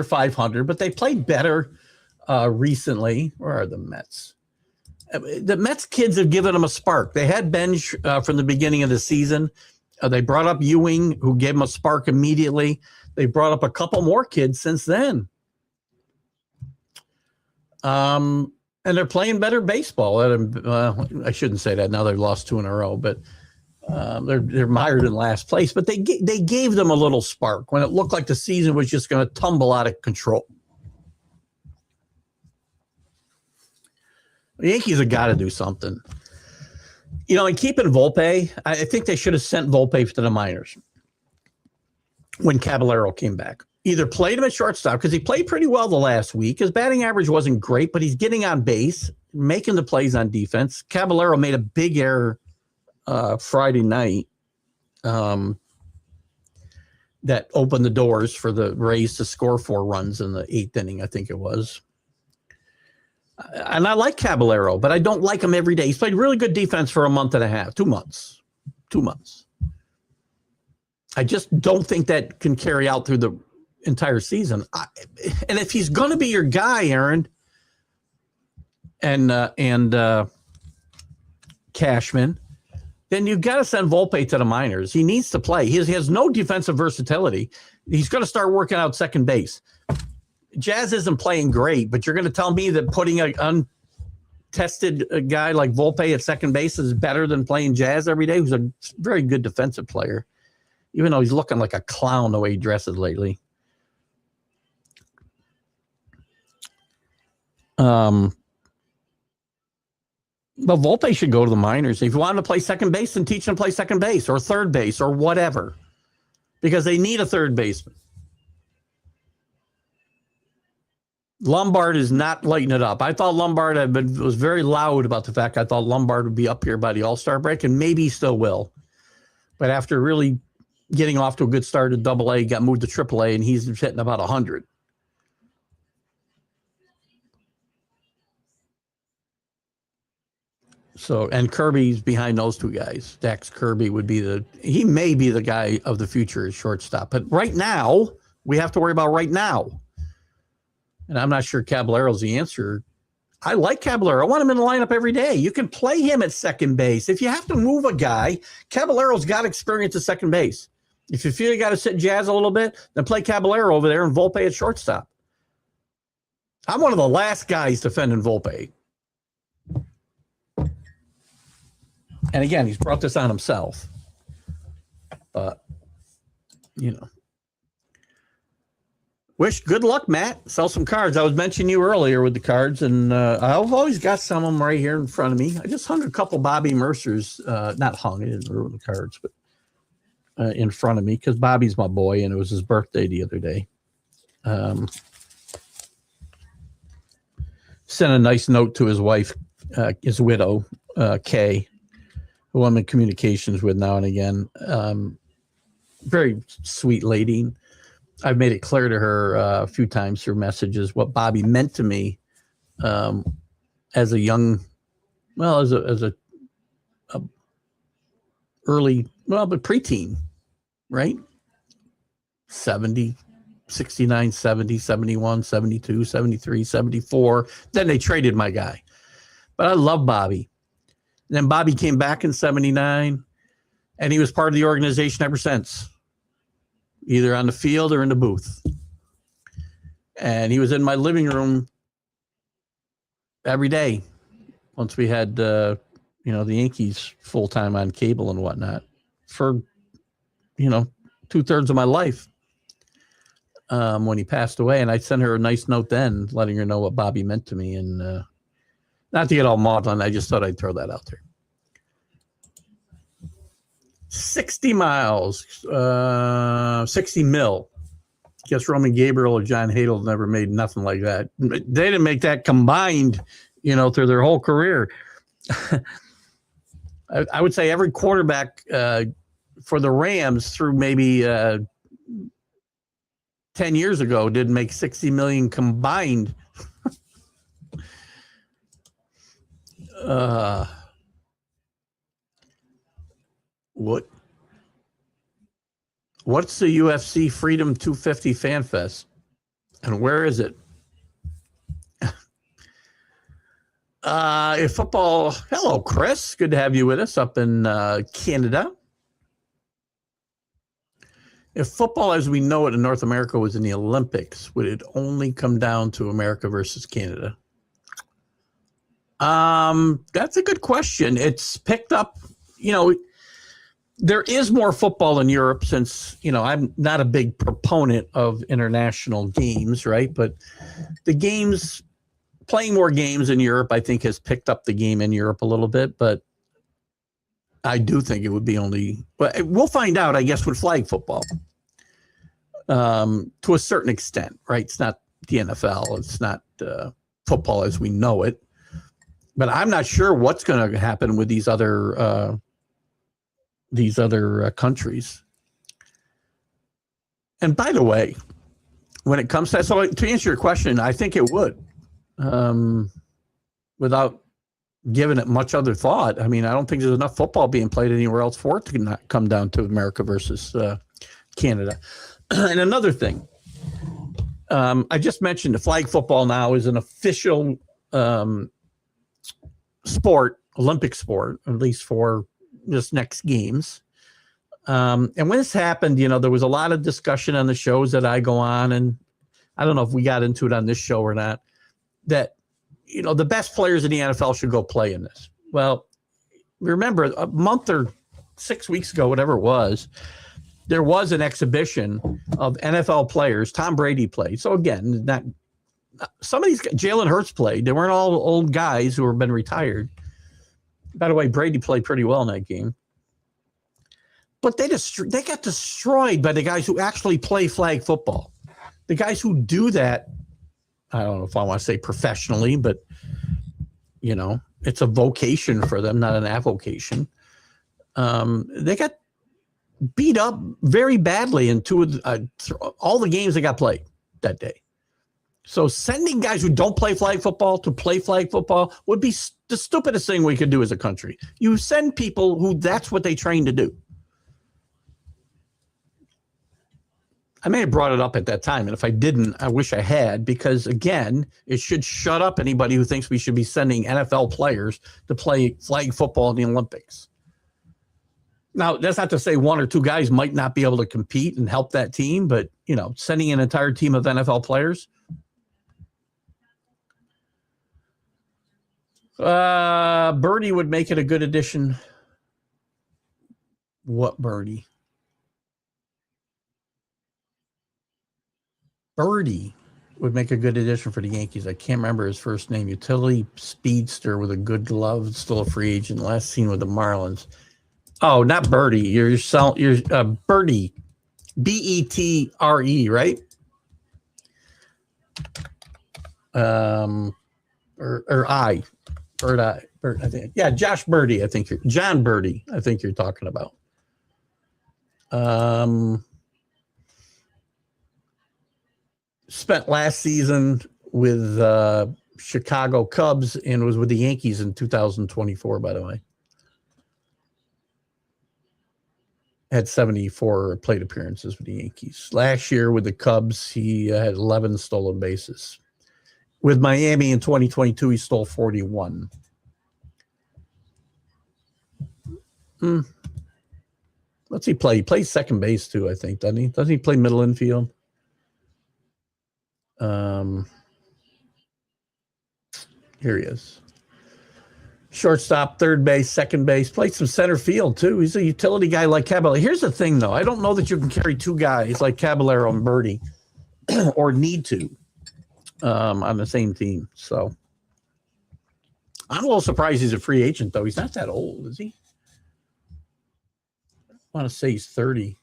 500, but they played better recently. Where are the Mets? The Mets kids have given them a spark. They had Benj from the beginning of the season. They brought up Ewing, who gave them a spark immediately. They brought up a couple more kids since then. And they're playing better baseball. I shouldn't say that. Now they've lost 2 in a row, but they're mired in last place. But they gave them a little spark when it looked like the season was just going to tumble out of control. The Yankees have got to do something. And keeping Volpe, I think they should have sent Volpe to the minors when Caballero came back. Either played him at shortstop, because he played pretty well the last week. His batting average wasn't great, but he's getting on base, making the plays on defense. Caballero made a big error Friday night that opened the doors for the Rays to score 4 runs in the 8th inning, I think it was. And I like Caballero, but I don't like him every day. He's played really good defense for a month and a half, 2 months. 2 months. I just don't think that can carry out through the entire season. And if he's going to be your guy, Aaron, and Cashman, then you've got to send Volpe to the minors. He needs to play. He has no defensive versatility. He's going to start working out second base. Jazz isn't playing great, but you're going to tell me that putting an untested guy like Volpe at second base is better than playing Jazz every day, who's a very good defensive player, even though he's looking like a clown the way he dresses lately. But Volpe should go to the minors. If you want him to play second base, then teach him to play second base or third base or whatever, because they need a third baseman. Lombard is not lighting it up. I thought Lombard was very loud about the fact I thought Lombard would be up here by the All-Star break, and maybe he still will. But after really getting off to a good start at AA, got moved to AAA, and he's hitting about 100. So, and Kirby's behind those 2 guys. Dax Kirby he may be the guy of the future as shortstop. But right now, we have to worry about right now. And I'm not sure Caballero's the answer. I like Caballero. I want him in the lineup every day. You can play him at second base. If you have to move a guy, Caballero's got experience at second base. If you feel you got to sit Jazz a little bit, then play Caballero over there and Volpe at shortstop. I'm one of the last guys defending Volpe. And again, he's brought this on himself. But, wish good luck, Matt. Sell some cards. I was mentioning you earlier with the cards, and I've always got some of them right here in front of me. I just hung a couple Bobby Mercers, not hung, I didn't ruin the cards, but in front of me, because Bobby's my boy, and it was his birthday the other day. Sent a nice note to his wife, his widow, Kay, who I'm in communications with now and again. Very sweet lady. I've made it clear to her a few times through messages what Bobby meant to me as a young, as a early, but preteen, right? 70, 69, 70, 71, 72, 73, 74. Then they traded my guy. But I love Bobby. And then Bobby came back in 79, and he was part of the organization ever since, either on the field or in the booth. And he was in my living room every day once we had, the Yankees full-time on cable and whatnot for 2/3 of my life when he passed away. And I sent her a nice note then, letting her know what Bobby meant to me. And not to get all maudlin, I just thought I'd throw that out there. 60 miles, 60 mil. Guess Roman Gabriel or John Hadel never made nothing like that. They didn't make that combined, through their whole career. I would say every quarterback for the Rams through maybe 10 years ago didn't make 60 million combined. What's the UFC Freedom 250 Fan Fest? And where is it? If football, hello, Chris. Good to have you with us up in Canada. If football as we know it in North America was in the Olympics, would it only come down to America versus Canada? That's a good question. It's picked up, there is more football in Europe since, I'm not a big proponent of international games, right? But the games, playing more games in Europe, I think has picked up the game in Europe a little bit. But I do think it would be only, but we'll find out, I guess, with flag football to a certain extent, right? It's not the NFL. It's not football as we know it. But I'm not sure what's going to happen with these other countries. And by the way, when it comes to answer your question, I think it would, without giving it much other thought. I mean, I don't think there's enough football being played anywhere else for it to not come down to America versus Canada. And another thing, I just mentioned the flag football now is an official sport, Olympic sport, at least for this next games. And when this happened, there was a lot of discussion on the shows that I go on, and I don't know if we got into it on this show or not, that, the best players in the NFL should go play in this. Well, remember a month or 6 weeks ago, whatever it was, there was an exhibition of NFL players. Tom Brady played. So again, some of these, Jalen Hurts played. They weren't all old guys who have been retired. By the way, Brady played pretty well in that game. But they got destroyed by the guys who actually play flag football. The guys who do that, I don't know if I want to say professionally, but, it's a vocation for them, not an avocation. They got beat up very badly in all the games that got played that day. So sending guys who don't play flag football to play flag football would be the stupidest thing we could do as a country. You send people who that's what they train to do. I may have brought it up at that time, and if I didn't, I wish I had, because, again, it should shut up anybody who thinks we should be sending NFL players to play flag football in the Olympics. Now, that's not to say one or two guys might not be able to compete and help that team, but, sending an entire team of NFL players. Birdie would make it a good addition. What Birdie? Birdie would make a good addition for the Yankees. I can't remember his first name. Utility speedster with a good glove, still a free agent. Last seen with the Marlins. Oh, not Birdie. You're Birdie, Betre, right? Bird, I think. Yeah, Josh Birdie. John Birdie. I think you're talking about. Spent last season with Chicago Cubs and was with the Yankees in 2024, by the way. Had 74 plate appearances with the Yankees. Last year with the Cubs, he had 11 stolen bases. With Miami in 2022, he stole 41. What's he play? He plays second base too, I think, doesn't he? Doesn't he play middle infield? Here he is. Shortstop, third base, second base, played some center field too. He's a utility guy like Caballero. Here's the thing, though. I don't know that you can carry two guys like Caballero and Birdie or need to on the same team. So I'm a little surprised he's a free agent, though. He's not that old, is he? I want to say he's 30.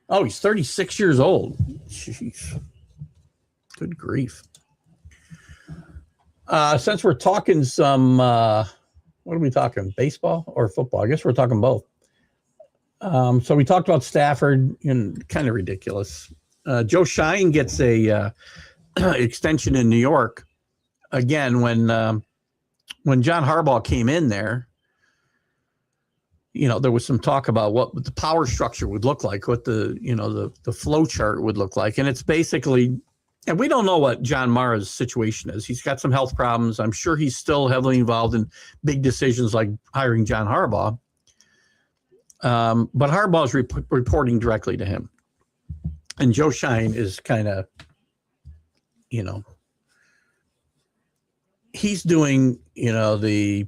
Oh, he's 36 years old. Jeez. Good grief. Since we're talking some, what are we talking? Baseball or football? I guess we're talking both. So we talked about Stafford, and kind of ridiculous. Joe Shine gets a extension in New York. Again, when John Harbaugh came in there, there was some talk about what the power structure would look like, what the flow chart would look like. And it's basically, and we don't know what John Mara's situation is. He's got some health problems. I'm sure he's still heavily involved in big decisions like hiring John Harbaugh. But Harbaugh is reporting directly to him. And Joe Shine is kind of, he's doing, the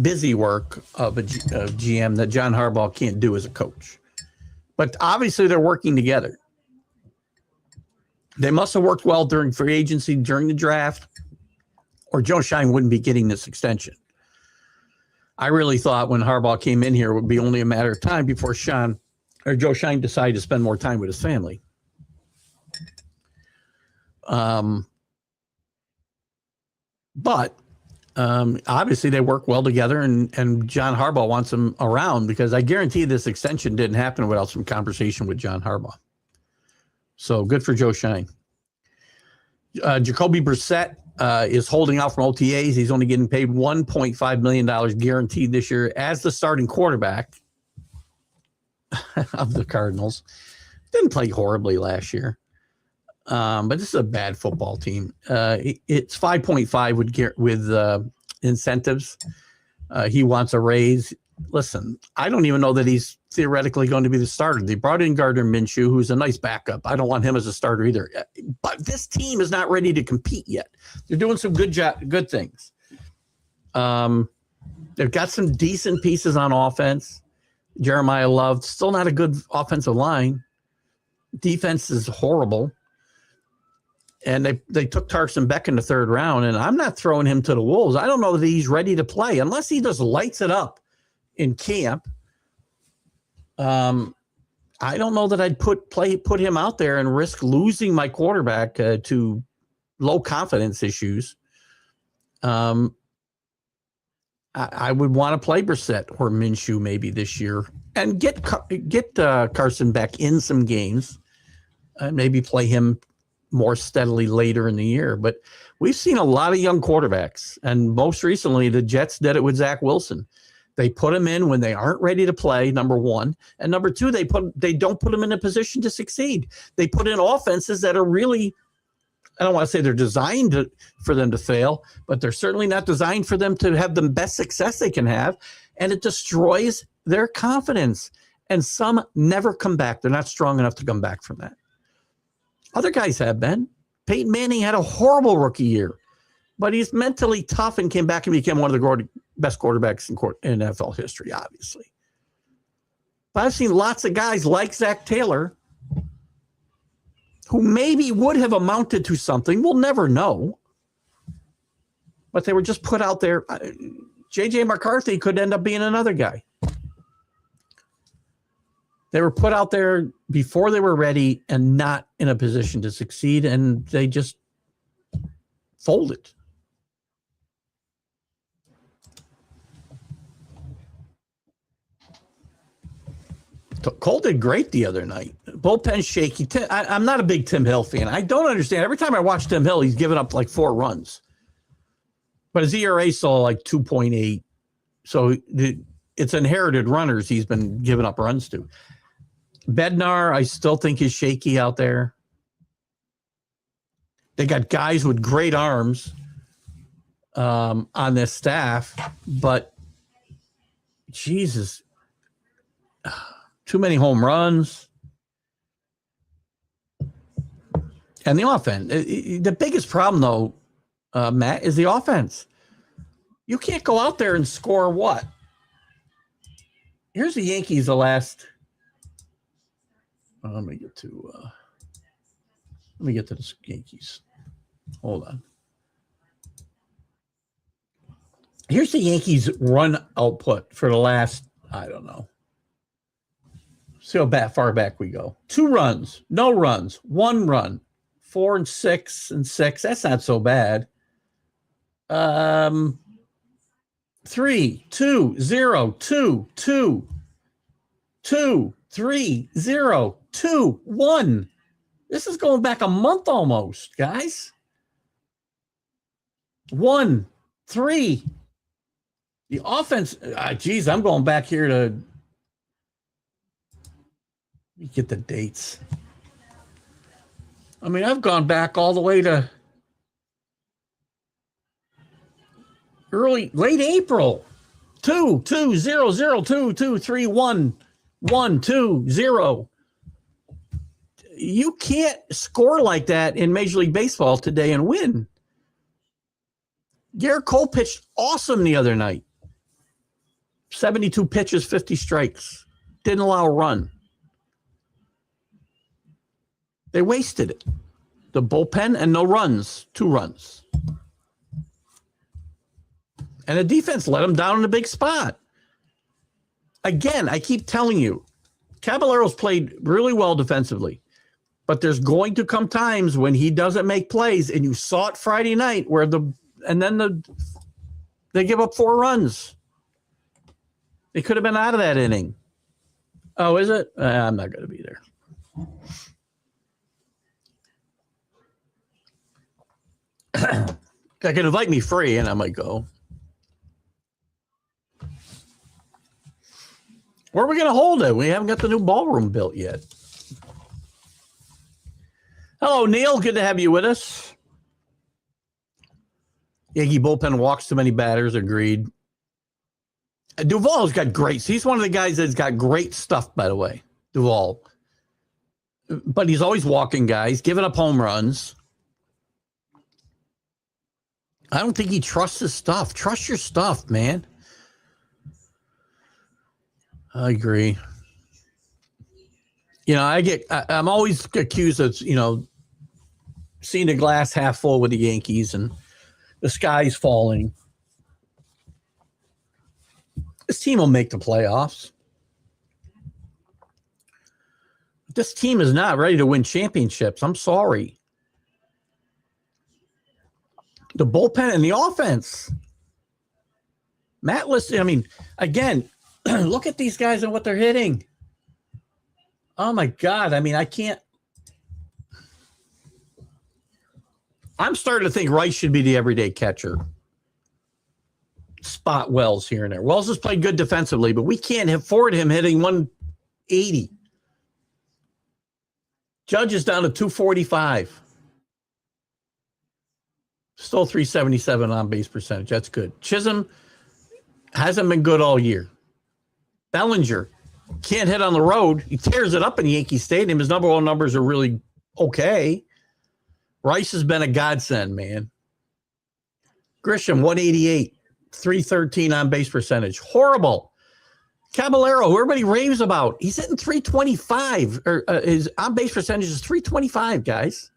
busy work of a GM that John Harbaugh can't do as a coach. But obviously they're working together. They must have worked well during free agency, during the draft, or Joe Shine wouldn't be getting this extension. I really thought when Harbaugh came in here, it would be only a matter of time before Joe Shine decided to spend more time with his family. But obviously they work well together, and John Harbaugh wants him around because I guarantee this extension didn't happen without some conversation with John Harbaugh. So good for Joe Shine. Jacoby Brissett is holding out from OTAs. He's only getting paid $1.5 million guaranteed this year as the starting quarterback of the Cardinals. Didn't play horribly last year. But this is a bad football team. It's 5.5 with incentives. He wants a raise. Listen, I don't even know that he's theoretically going to be the starter. They brought in Gardner Minshew, who's a nice backup. I don't want him as a starter either. But this team is not ready to compete yet. They're doing some good things. They've got some decent pieces on offense. Jeremiah Love, still not a good offensive line. Defense is horrible. And they took Tarson Beck in the third round, and I'm not throwing him to the wolves. I don't know that he's ready to play unless he just lights it up in camp. I don't know that I'd put him out there and risk losing my quarterback to low confidence issues. I would want to play Brissett or Minshew maybe this year and get Carson Beck in some games and maybe play him more steadily later in the year. But we've seen a lot of young quarterbacks, and most recently the Jets did it with Zach Wilson. They put him in when they aren't ready to play, number one. And number two, they don't put them in a position to succeed. They put in offenses that are really, I don't want to say they're designed for them to fail, but they're certainly not designed for them to have the best success they can have. And it destroys their confidence. And some never come back. They're not strong enough to come back from that. Other guys have been. Peyton Manning had a horrible rookie year, but he's mentally tough and came back and became one of the best quarterbacks in NFL history, obviously. But I've seen lots of guys like Zach Taylor who maybe would have amounted to something. We'll never know. But they were just put out there. J.J. McCarthy could end up being another guy. They were put out there before they were ready and not in a position to succeed, and they just folded. Cole did great the other night. Bullpen shaky. I'm not a big Tim Hill fan. I don't understand. Every time I watch Tim Hill, he's given up like 4 runs. But his ERA saw like 2.8. So it's inherited runners he's been giving up runs to. Bednar, I still think is shaky out there. They got guys with great arms on this staff, but Jesus, too many home runs. And the offense, the biggest problem, though, Matt, is the offense. You can't go out there and score what? Here's the Yankees the last. Let me get to the Yankees. Hold on. Here's the Yankees run output for the last, I don't know. See how far back we go. 2 runs, no runs, 1 run, 4 and 6 and 6. That's not so bad. 3, 2, 0, 2, 2, 2, 3, 0, 2, 1. This is going back a month almost, guys. 1, 3. The offense, geez, I'm going back here to get the dates. I mean, I've gone back all the way to late April. 2, 2, 0, 0, 2, 2, 3, 1, 1, 2, 0. You can't score like that in Major League Baseball today and win. Garrett Cole pitched awesome the other night. 72 pitches, 50 strikes. Didn't allow a run. They wasted it. The bullpen and no runs, 2 runs. And the defense let them down in a big spot. Again, I keep telling you, Caballero's played really well defensively. But there's going to come times when he doesn't make plays, and you saw it Friday night where they give up 4 runs. They could have been out of that inning. Oh, is it? I'm not going to be there. I can invite me free, and I might go. Where are we going to hold it? We haven't got the new ballroom built yet. Hello, Neil. Good to have you with us. Yankee bullpen walks too many batters. Agreed. Duvall's got great. He's one of the guys that's got great stuff, by the way, Duvall. But he's always walking guys, giving up home runs. I don't think he trusts his stuff. Trust your stuff, man. I agree. You know, I'm always accused of, seeing the glass half full with the Yankees and the sky's falling. This team will make the playoffs. This team is not ready to win championships. I'm sorry. The bullpen and the offense. Matt, listen, I mean, again, look at these guys and what they're hitting. Oh, my God. I mean, I can't. I'm starting to think Rice should be the everyday catcher. Spot Wells here and there. Wells has played good defensively, but we can't afford him hitting 180. Judge is down to 245. Still 377 on base percentage. That's good. Chisholm hasn't been good all year. Bellinger can't hit on the road. He tears it up in Yankee Stadium. His number 1 numbers are really okay. Rice has been a godsend, man. Grisham, 188, 313 on base percentage. Horrible. Caballero, who everybody raves about, he's hitting 325. His on base percentage is 325, guys.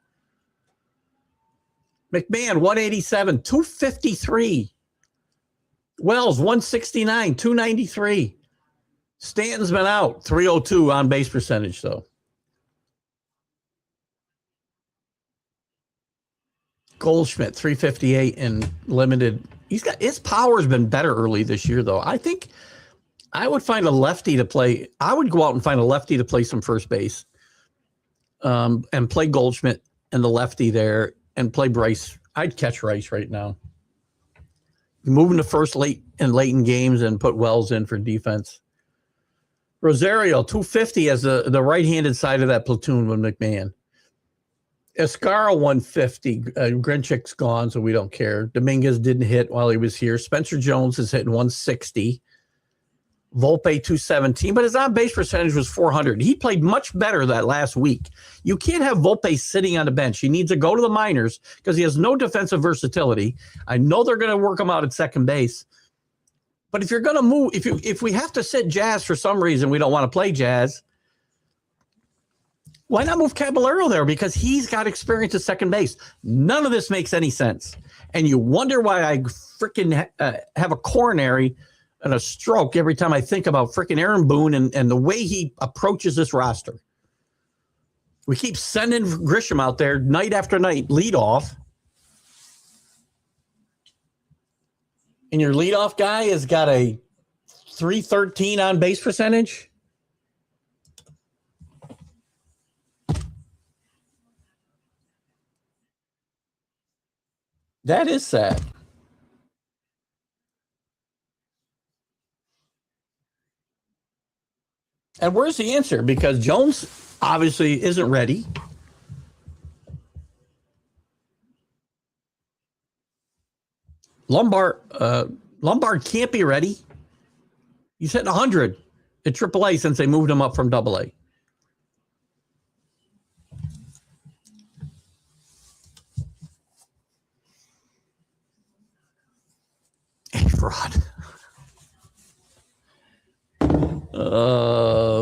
McMahon, 187, 253. Wells, 169, 293. Stanton's been out, 302 on base percentage, though. Goldschmidt, 358 and limited. His power's been better early this year, though. I think I would find a lefty to play. I would go out and find a lefty to play some first base, and play Goldschmidt and the lefty there, and play Bryce. I'd catch Rice right now. Moving to first late in games and put Wells in for defense. Rosario, 250 as the right-handed side of that platoon with McMahon. Escaro, 150. Grinchik's gone, so we don't care. Dominguez didn't hit while he was here. Spencer Jones is hitting 160. Volpe 217, but his on-base percentage was 400. He played much better that last week. You can't have Volpe sitting on the bench. He needs to go to the minors because he has no defensive versatility. I know they're going to work him out at second base. But if you're going to move, if we have to sit Jazz for some reason, we don't want to play Jazz, why not move Caballero there? Because he's got experience at second base. None of this makes any sense. And you wonder why I freaking have a coronary and a stroke every time I think about freaking Aaron Boone and the way he approaches this roster. We keep sending Grisham out there night after night, leadoff. And your leadoff guy has got a 313 on base percentage. That is sad. And where's the answer? Because Jones obviously isn't ready. Lombard can't be ready. He's hitting 100 at AAA since they moved him up from AA. Fraud.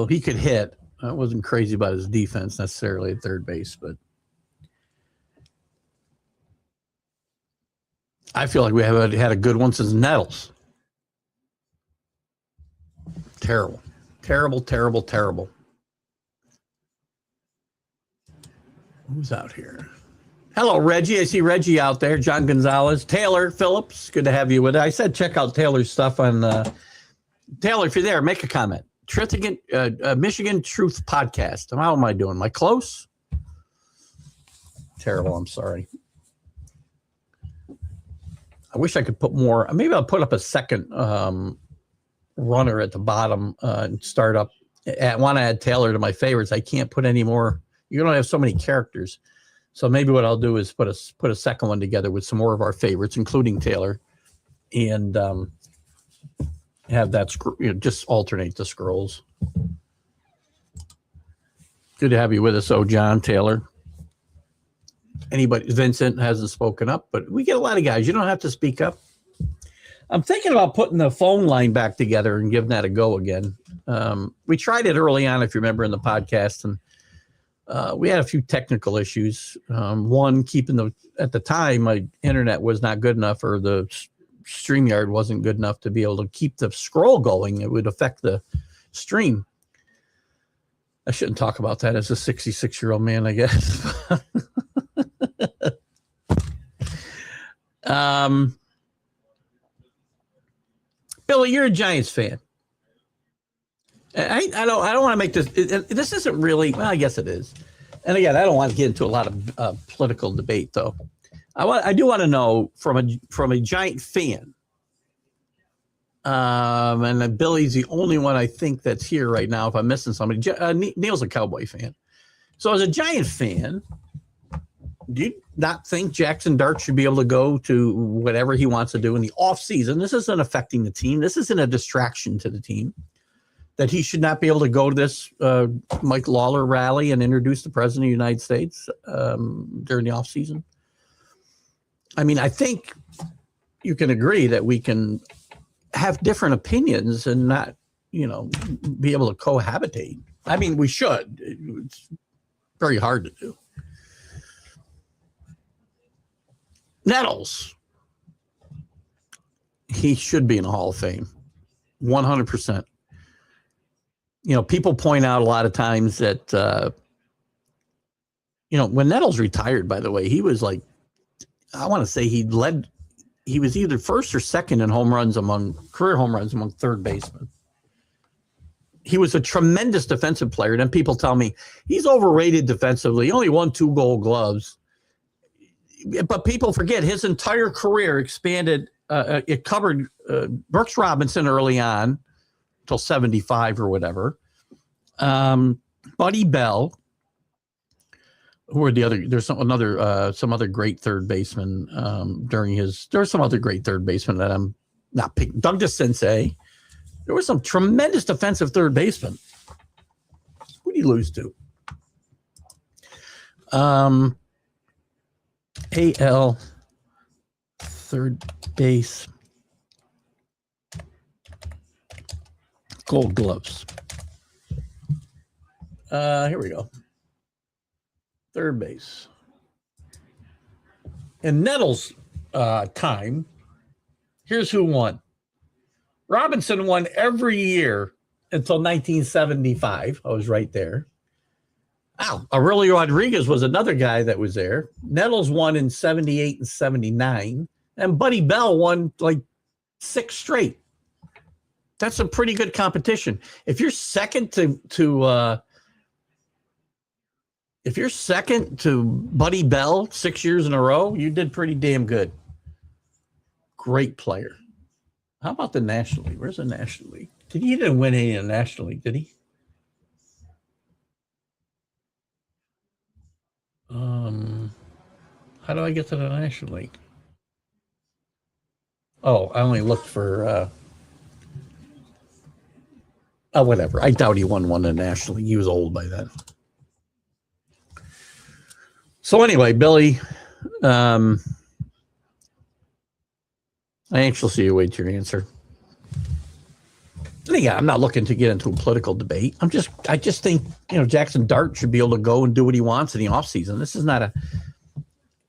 He could hit. I wasn't crazy about his defense necessarily at third base, but I feel like we haven't had a good one since Nettles. Terrible. Who's out here? Hello, Reggie. I see Reggie out there. John Gonzalez. Taylor Phillips. Good to have you with us. I said check out Taylor's stuff on Taylor, if you're there, make a comment. Michigan Truth Podcast. How am I doing? Am I close? Terrible. I'm sorry. I wish I could put more. Maybe I'll put up a second runner at the bottom and start up. I want to add Taylor to my favorites. I can't put any more. You don't have so many characters. So maybe what I'll do is put a second one together with some more of our favorites, including Taylor, and have that just alternate the scrolls. Good to have you with us, John Taylor. Anybody, Vincent hasn't spoken up, but we get a lot of guys. You don't have to speak up. I'm thinking about putting the phone line back together and giving that a go again. We tried it early on, if you remember, in the podcast, and we had a few technical issues. One, at the time, my internet was not good enough, or the StreamYard wasn't good enough to be able to keep the scroll going. It would affect the stream. I shouldn't talk about that as a 66-year-old man, I guess. Billy, you're a Giants fan. I don't want to make this. This isn't really. Well, I guess it is. And again, I don't want to get into a lot of political debate, though. I do want to know from a Giant fan. And Billy's the only one I think that's here right now. If I'm missing somebody, Neil's a Cowboy fan. So as a Giant fan, do you not think Jackson Dart should be able to go to whatever he wants to do in the off season? This isn't affecting the team. This isn't a distraction to the team. That he should not be able to go to this Mike Lawler rally and introduce the president of the United States during the off season. I mean, I think you can agree that we can have different opinions and not, be able to cohabitate. I mean, we should. It's very hard to do. Nettles. He should be in the Hall of Fame. 100%. People point out a lot of times that, when Nettles retired, by the way, he was like, I want to say he was either first or second in career home runs among third basemen. He was a tremendous defensive player. Then people tell me he's overrated defensively. He only won 2 Gold Gloves. But people forget his entire career expanded. It covered Brooks Robinson early on until 75 or whatever. Buddy Bell. Who are the other? There's some other great third baseman during his. There's some other great third baseman that I'm not picking. Doug DeCinces. There was some tremendous defensive third baseman. Who did he lose to? AL third base Gold Gloves. Here we go. Third base. In Nettles' time, here's who won. Robinson won every year until 1975. I was right there. Wow. Aurelio Rodriguez was another guy that was there. Nettles won in 78 and 79. And Buddy Bell won like 6 straight. That's a pretty good competition. If you're second to Buddy Bell 6 years in a row, you did pretty damn good. Great player. How about the National League? Where's the National League? He didn't win any in the National League, did he? How do I get to the National League? Oh, I only looked for whatever. I doubt he won one in the National League. He was old by then. So anyway, Billy, I anxiously await your answer. And again, I'm not looking to get into a political debate. I just think, Jackson Dart should be able to go and do what he wants in the offseason. This is not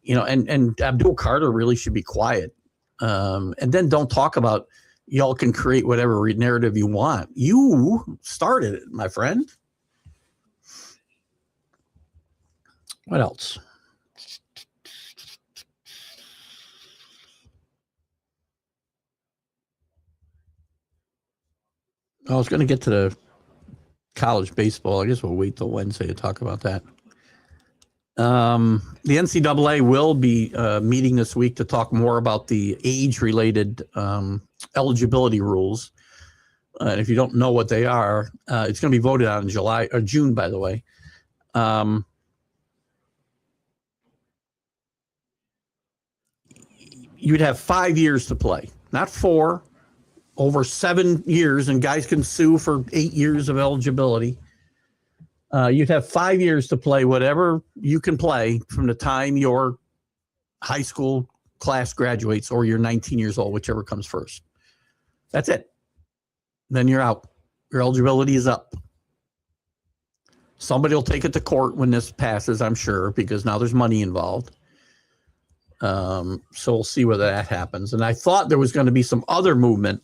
and Abdul Carter really should be quiet. And then don't talk about y'all can create whatever narrative you want. You started it, my friend. What else? I was going to get to the college baseball. I guess we'll wait till Wednesday to talk about that. The NCAA will be meeting this week to talk more about the age-related eligibility rules. And if you don't know what they are, it's going to be voted on in July or June, by the way. You'd have 5 years to play, not 4. Over 7 years, and guys can sue for 8 years of eligibility. You'd have 5 years to play whatever you can play from the time your high school class graduates or you're 19 years old, whichever comes first. That's it. Then you're out. Your eligibility is up. Somebody will take it to court when this passes, I'm sure, because now there's money involved. So we'll see whether that happens. And I thought there was going to be some other movement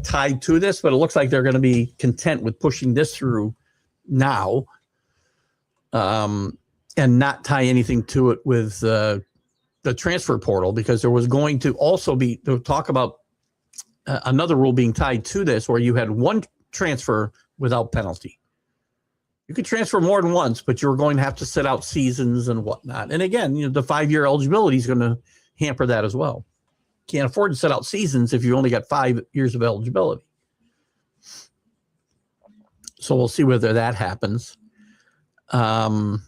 tied to this, but it looks like they're going to be content with pushing this through now and not tie anything to it with the transfer portal, because there was going to also be to talk about another rule being tied to this where you had one transfer without penalty. You could transfer more than once, but you're going to have to sit out seasons and whatnot. And again, the 5-year eligibility is going to hamper that as well. Can't afford to sit out seasons if you only got 5 years of eligibility. So we'll see whether that happens. What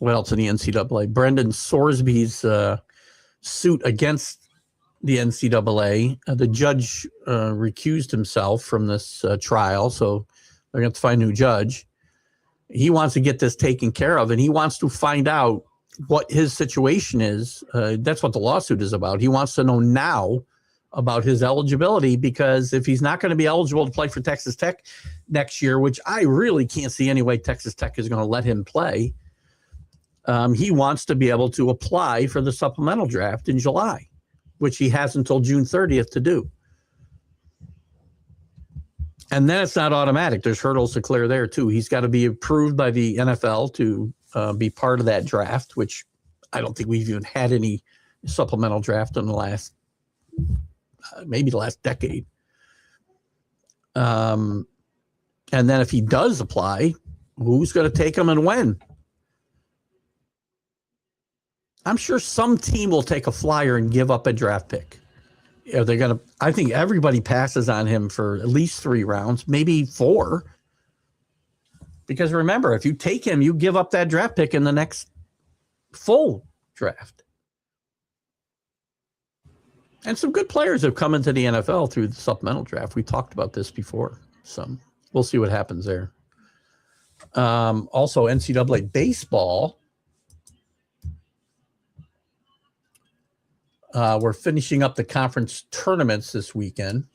else in the NCAA? Brendan Sorsby's suit against the NCAA. The judge recused himself from this trial, so they're going to find a new judge. He wants to get this taken care of, and he wants to find out what his situation is. That's what the lawsuit is about. He wants to know now about his eligibility, because if he's not going to be eligible to play for Texas Tech next year, which I really can't see any way Texas Tech is going to let him play, he wants to be able to apply for the supplemental draft in July, which he has until June 30th to do. And then it's not automatic. There's hurdles to clear there, too. He's got to be approved by the NFL to be part of that draft, which I don't think we've even had any supplemental draft in the last, maybe the last decade. And then if he does apply, who's going to take him and when? I'm sure some team will take a flyer and give up a draft pick. They're going to, I think everybody passes on him for at least 3 rounds, maybe 4. Because remember, if you take him, you give up that draft pick in the next full draft. And some good players have come into the NFL through the supplemental draft. We talked about this before, so we'll see what happens there. Also, NCAA baseball. We're finishing up the conference tournaments this weekend.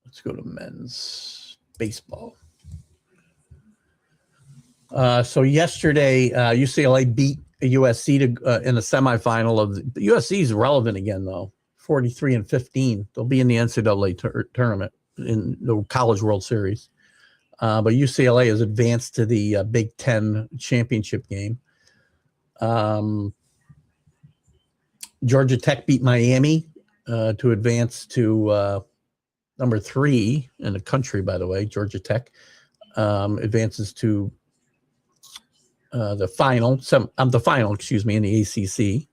Let's go to men's baseball. So yesterday, UCLA beat USC to in the semifinal of the USC is relevant again though, 43-15. They'll be in the NCAA tournament in the College World Series. But UCLA has advanced to the Big Ten championship game. Georgia Tech beat Miami to advance to number 3 in the country, by the way. Georgia Tech advances to the final, in the ACC.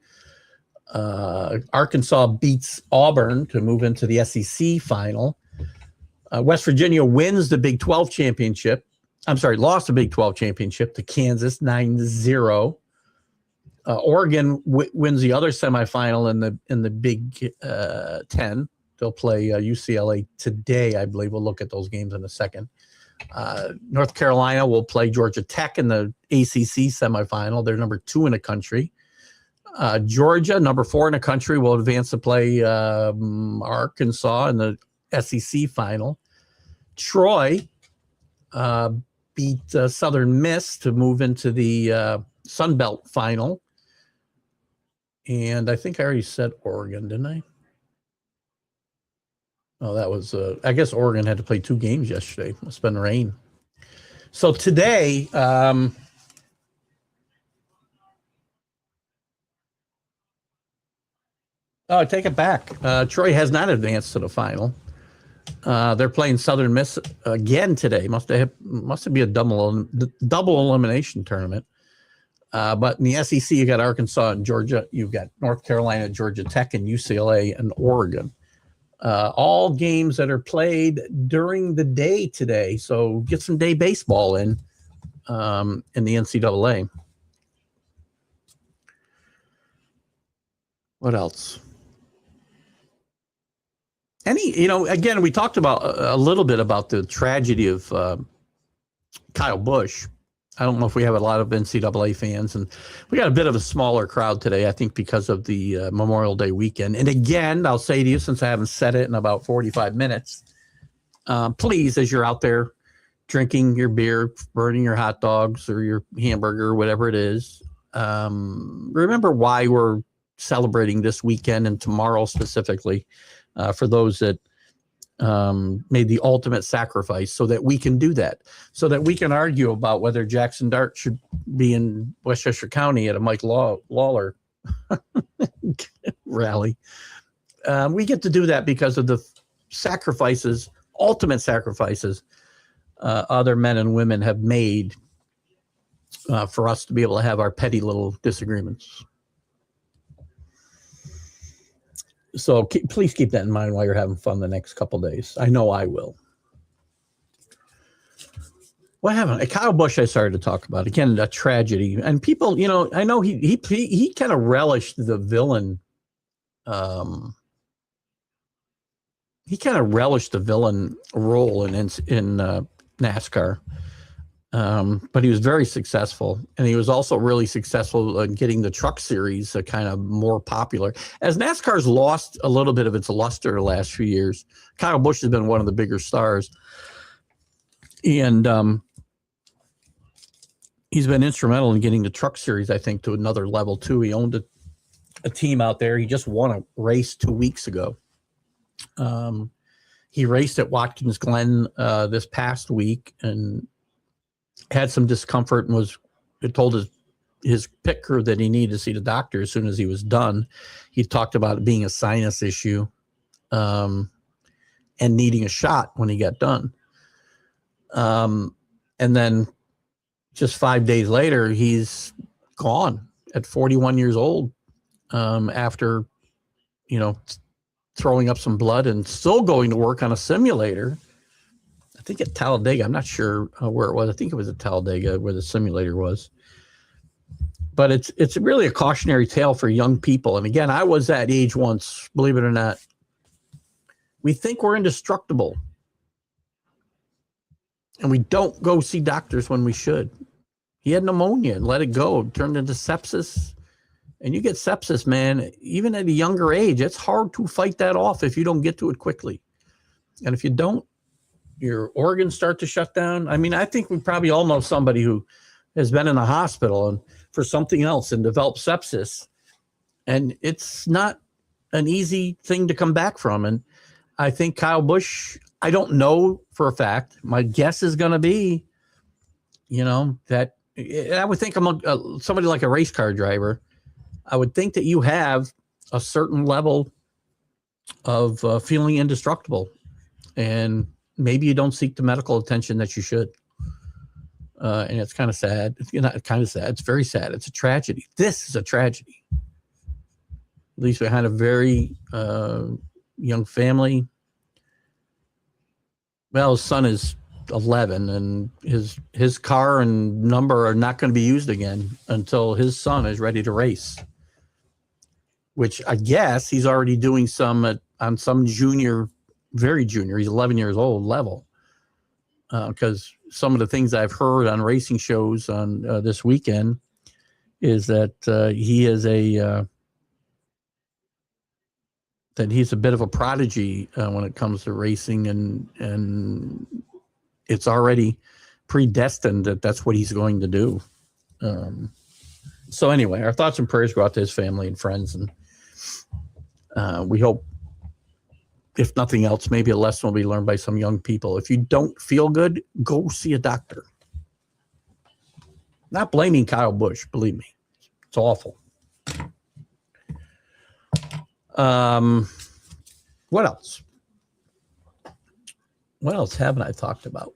Arkansas beats Auburn to move into the SEC final. West Virginia wins the Big 12 championship. Lost the Big 12 championship to Kansas 9-0. Oregon wins the other semifinal in the Big 10. They'll play UCLA today, I believe. We'll look at those games in a second. North Carolina will play Georgia Tech in the ACC semifinal. They're number 2 in the country. Georgia, number 4 in the country, will advance to play Arkansas in the SEC final. Troy beat Southern Miss to move into the Sun Belt final. And I think I already said Oregon, didn't I? Oh, that was, I guess Oregon had to play 2 games yesterday. It's been rain. So today, take it back. Troy has not advanced to the final. They're playing Southern Miss again today. Must be a double elimination tournament. But in the SEC, you got Arkansas and Georgia. You've got North Carolina, Georgia Tech, and UCLA and Oregon. All games that are played during the day today. So get some day baseball in the NCAA. What else? Again, we talked about a little bit about the tragedy of Kyle Busch. I don't know if we have a lot of NCAA fans, and we got a bit of a smaller crowd today, I think, because of the Memorial Day weekend. And again, I'll say to you, since I haven't said it in about 45 minutes, please, as you're out there drinking your beer, burning your hot dogs or your hamburger, whatever it is, remember why we're celebrating this weekend and tomorrow specifically for those that made the ultimate sacrifice, so that we can do that, so that we can argue about whether Jackson Dart should be in Westchester County at a Mike Lawler rally. We get to do that because of the sacrifices, ultimate sacrifices, other men and women have made for us to be able to have our petty little disagreements. So please keep that in mind while you're having fun the next couple of days. I know I will. What happened? Kyle Busch, I started to talk about. Again, a tragedy. And people, I know he kind of relished the villain. He kind of relished the villain role in NASCAR. But he was very successful, and he was also really successful in getting the truck series kind of more popular. As NASCAR's lost a little bit of its luster the last few years, Kyle Busch has been one of the bigger stars, and he's been instrumental in getting the truck series, I think, to another level too. He owned a team out there. He just won a race 2 weeks ago. He raced at Watkins Glen this past week and had some discomfort and told his pit crew that he needed to see the doctor as soon as he was done. He talked about it being a sinus issue and needing a shot when he got done. And then just 5 days later, he's gone at 41 years old after, throwing up some blood and still going to work on a simulator. I think at Talladega. I'm not sure where it was. I think it was at Talladega where the simulator was. But it's really a cautionary tale for young people. And again, I was that age once, believe it or not. We think we're indestructible. And we don't go see doctors when we should. He had pneumonia and let it go. It turned into sepsis. And you get sepsis, man, even at a younger age, it's hard to fight that off if you don't get to it quickly. And if you don't, your organs start to shut down. I mean, I think we probably all know somebody who has been in the hospital and for something else and developed sepsis. And it's not an easy thing to come back from. And I think Kyle Busch, I don't know for a fact. My guess is going to be, that I would think among somebody like a race car driver, I would think that you have a certain level of feeling indestructible, and maybe you don't seek the medical attention that you should. And it's kind of sad. It's not kind of sad. It's very sad. It's a tragedy. This is a tragedy. At least behind a very young family. Well, his son is 11, and his car and number are not going to be used again until his son is ready to race. Which I guess he's already doing some on some junior, very junior, he's 11 years old level. Because some of the things I've heard on racing shows on this weekend is that he is that he's a bit of a prodigy when it comes to racing, and it's already predestined that that's what he's going to do. So anyway, our thoughts and prayers go out to his family and friends, and we hope, if nothing else, maybe a lesson will be learned by some young people. If you don't feel good, go see a doctor. Not blaming Kyle Busch, believe me. It's awful. What else? What else haven't I talked about?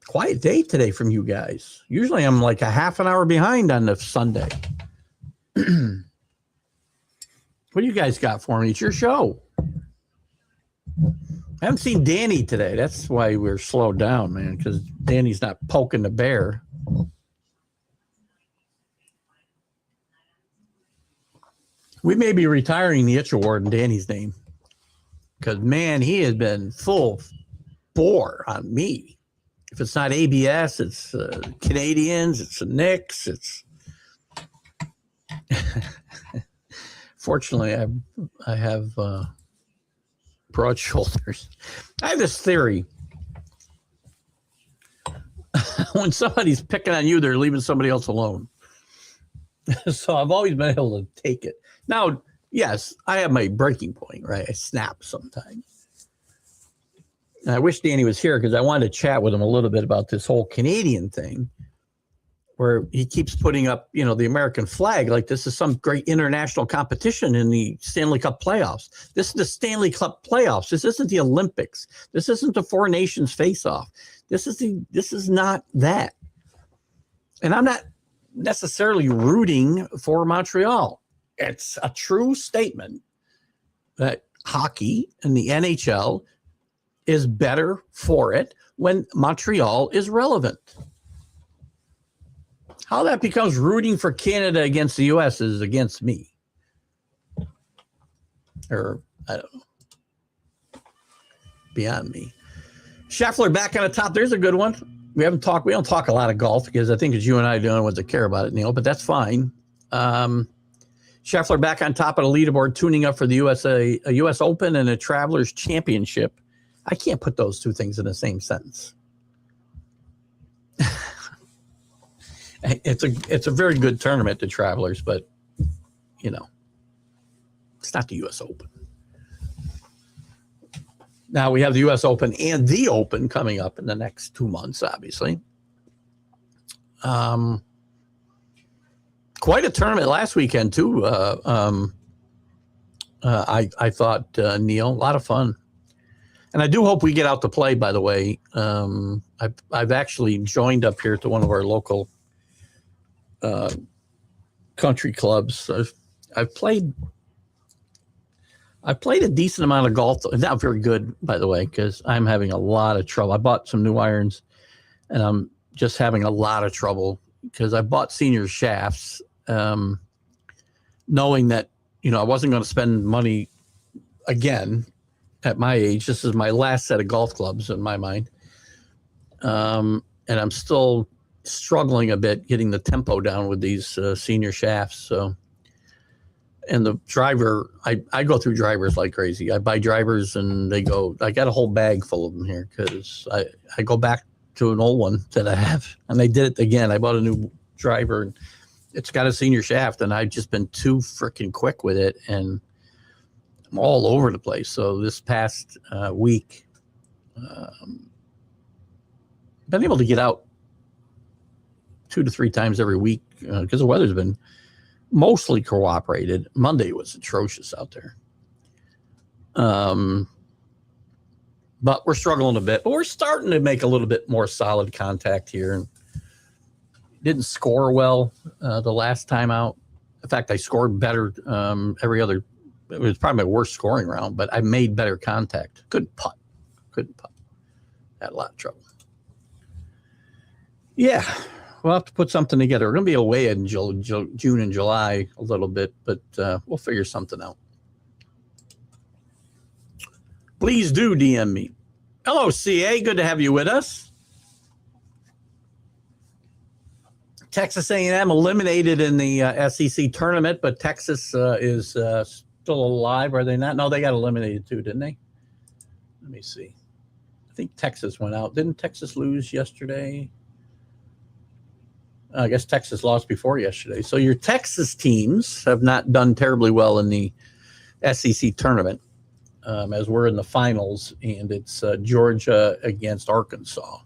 Quiet day today from you guys. Usually I'm like a half an hour behind on the Sunday. What do you guys got for me? It's your show. I haven't seen Danny today. That's why we're slowed down, man, because Danny's not poking the bear. We may be retiring the Itch Award in Danny's name because, man, he has been full bore on me. If it's not ABS, it's Canadians, it's the Knicks, it's... Fortunately, I have broad shoulders. I have this theory. When somebody's picking on you, they're leaving somebody else alone. So I've always been able to take it. Now, yes, I have my breaking point, right? I snap sometimes. And I wish Danny was here because I wanted to chat with him a little bit about this whole Canadian thing, where he keeps putting up, the American flag like this is some great international competition in the Stanley Cup playoffs. This is the Stanley Cup playoffs. This isn't the Olympics. This isn't the Four Nations face-off. This is not that. And I'm not necessarily rooting for Montreal. It's a true statement that hockey and the NHL is better for it when Montreal is relevant. How that becomes rooting for Canada against the U.S. is against me. Or, I don't know. Beyond me. Scheffler back on the top. There's a good one. We don't talk a lot of golf because I think it's you and I the only ones that care about it, Neil, but that's fine. Scheffler back on top of the leaderboard, tuning up for the a U.S. Open and a Travelers Championship. I can't put those two things in the same sentence. It's a very good tournament, the Travelers, but it's not the U.S. Open. Now we have the U.S. Open and the Open coming up in the next 2 months, obviously. Quite a tournament last weekend too. I thought, Neil, a lot of fun. And I do hope we get out to play, by the way. I've actually joined up here to one of our local country clubs. I've played a decent amount of golf. Not very good, by the way, because I'm having a lot of trouble. I bought some new irons, and I'm just having a lot of trouble because I bought senior shafts, knowing that, I wasn't going to spend money again at my age. This is my last set of golf clubs in my mind. And I'm still struggling a bit getting the tempo down with these senior shafts. So, and the driver, I go through drivers like crazy. I buy drivers and I got a whole bag full of them here because I go back to an old one that I have, and they did it again. I bought a new driver and it's got a senior shaft, and I've just been too freaking quick with it, and I'm all over the place. So this past week, been able to get out 2 to 3 times every week because the weather's been mostly cooperated. Monday was atrocious out there. But we're struggling a bit, but we're starting to make a little bit more solid contact here. And didn't score well the last time out. In fact, I scored better every other. It was probably my worst scoring round, but I made better contact. Couldn't putt. Had a lot of trouble. Yeah, we'll have to put something together. We're going to be away in June and July a little bit, but we'll figure something out. Please do DM me. Hello, CA. Good to have you with us. Texas A&M eliminated in the SEC tournament, but Texas is still alive, are they not? No, they got eliminated too, didn't they? Let me see. I think Texas went out. Didn't Texas lose yesterday? I guess Texas lost before yesterday. So your Texas teams have not done terribly well in the SEC tournament, as we're in the finals, and it's Georgia against Arkansas.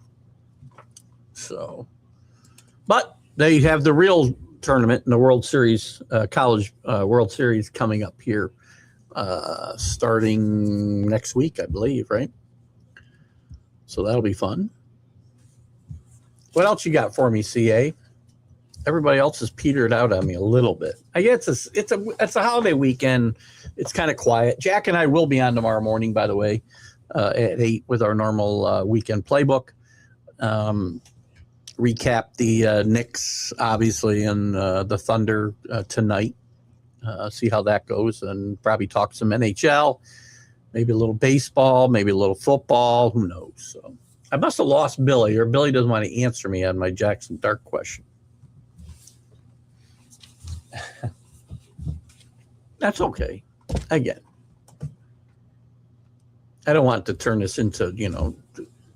So, but they have the real tournament in the World Series, college World Series coming up here, starting next week, I believe, right? So that'll be fun. What else you got for me, CA? Everybody else has petered out on me a little bit. I guess it's a holiday weekend. It's kind of quiet. Jack and I will be on tomorrow morning, by the way, at 8 with our normal weekend playbook. Recap the Knicks, obviously, and the Thunder tonight. See how that goes, and probably talk some NHL, maybe a little baseball, maybe a little football. Who knows? So I must have lost Billy, or Billy doesn't want to answer me on my Jackson Dart question. That's okay. Again, I don't want to turn this into,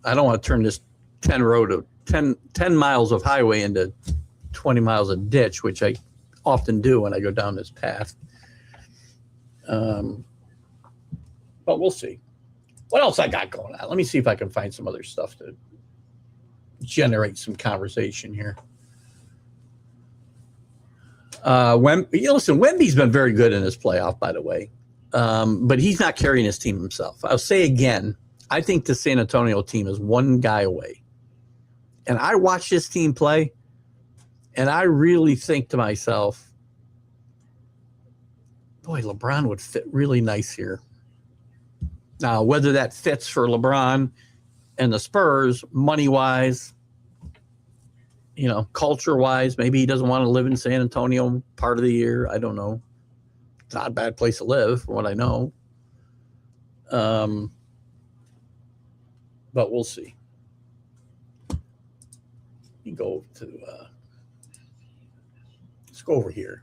I don't want to turn this 10 miles of highway into 20 miles of ditch, which I often do when I go down this path. But we'll see. What else I got going on? Let me see if I can find some other stuff to generate some conversation here. Listen, Wemby's been very good in this playoff, by the way, but he's not carrying his team himself. I'll say again, I think the San Antonio team is one guy away. And I watch this team play, and I really think to myself, boy, LeBron would fit really nice here. Now, whether that fits for LeBron and the Spurs, money-wise, culture-wise, maybe he doesn't want to live in San Antonio part of the year. I don't know. It's not a bad place to live, from what I know. But we'll see. You go to let's go over here.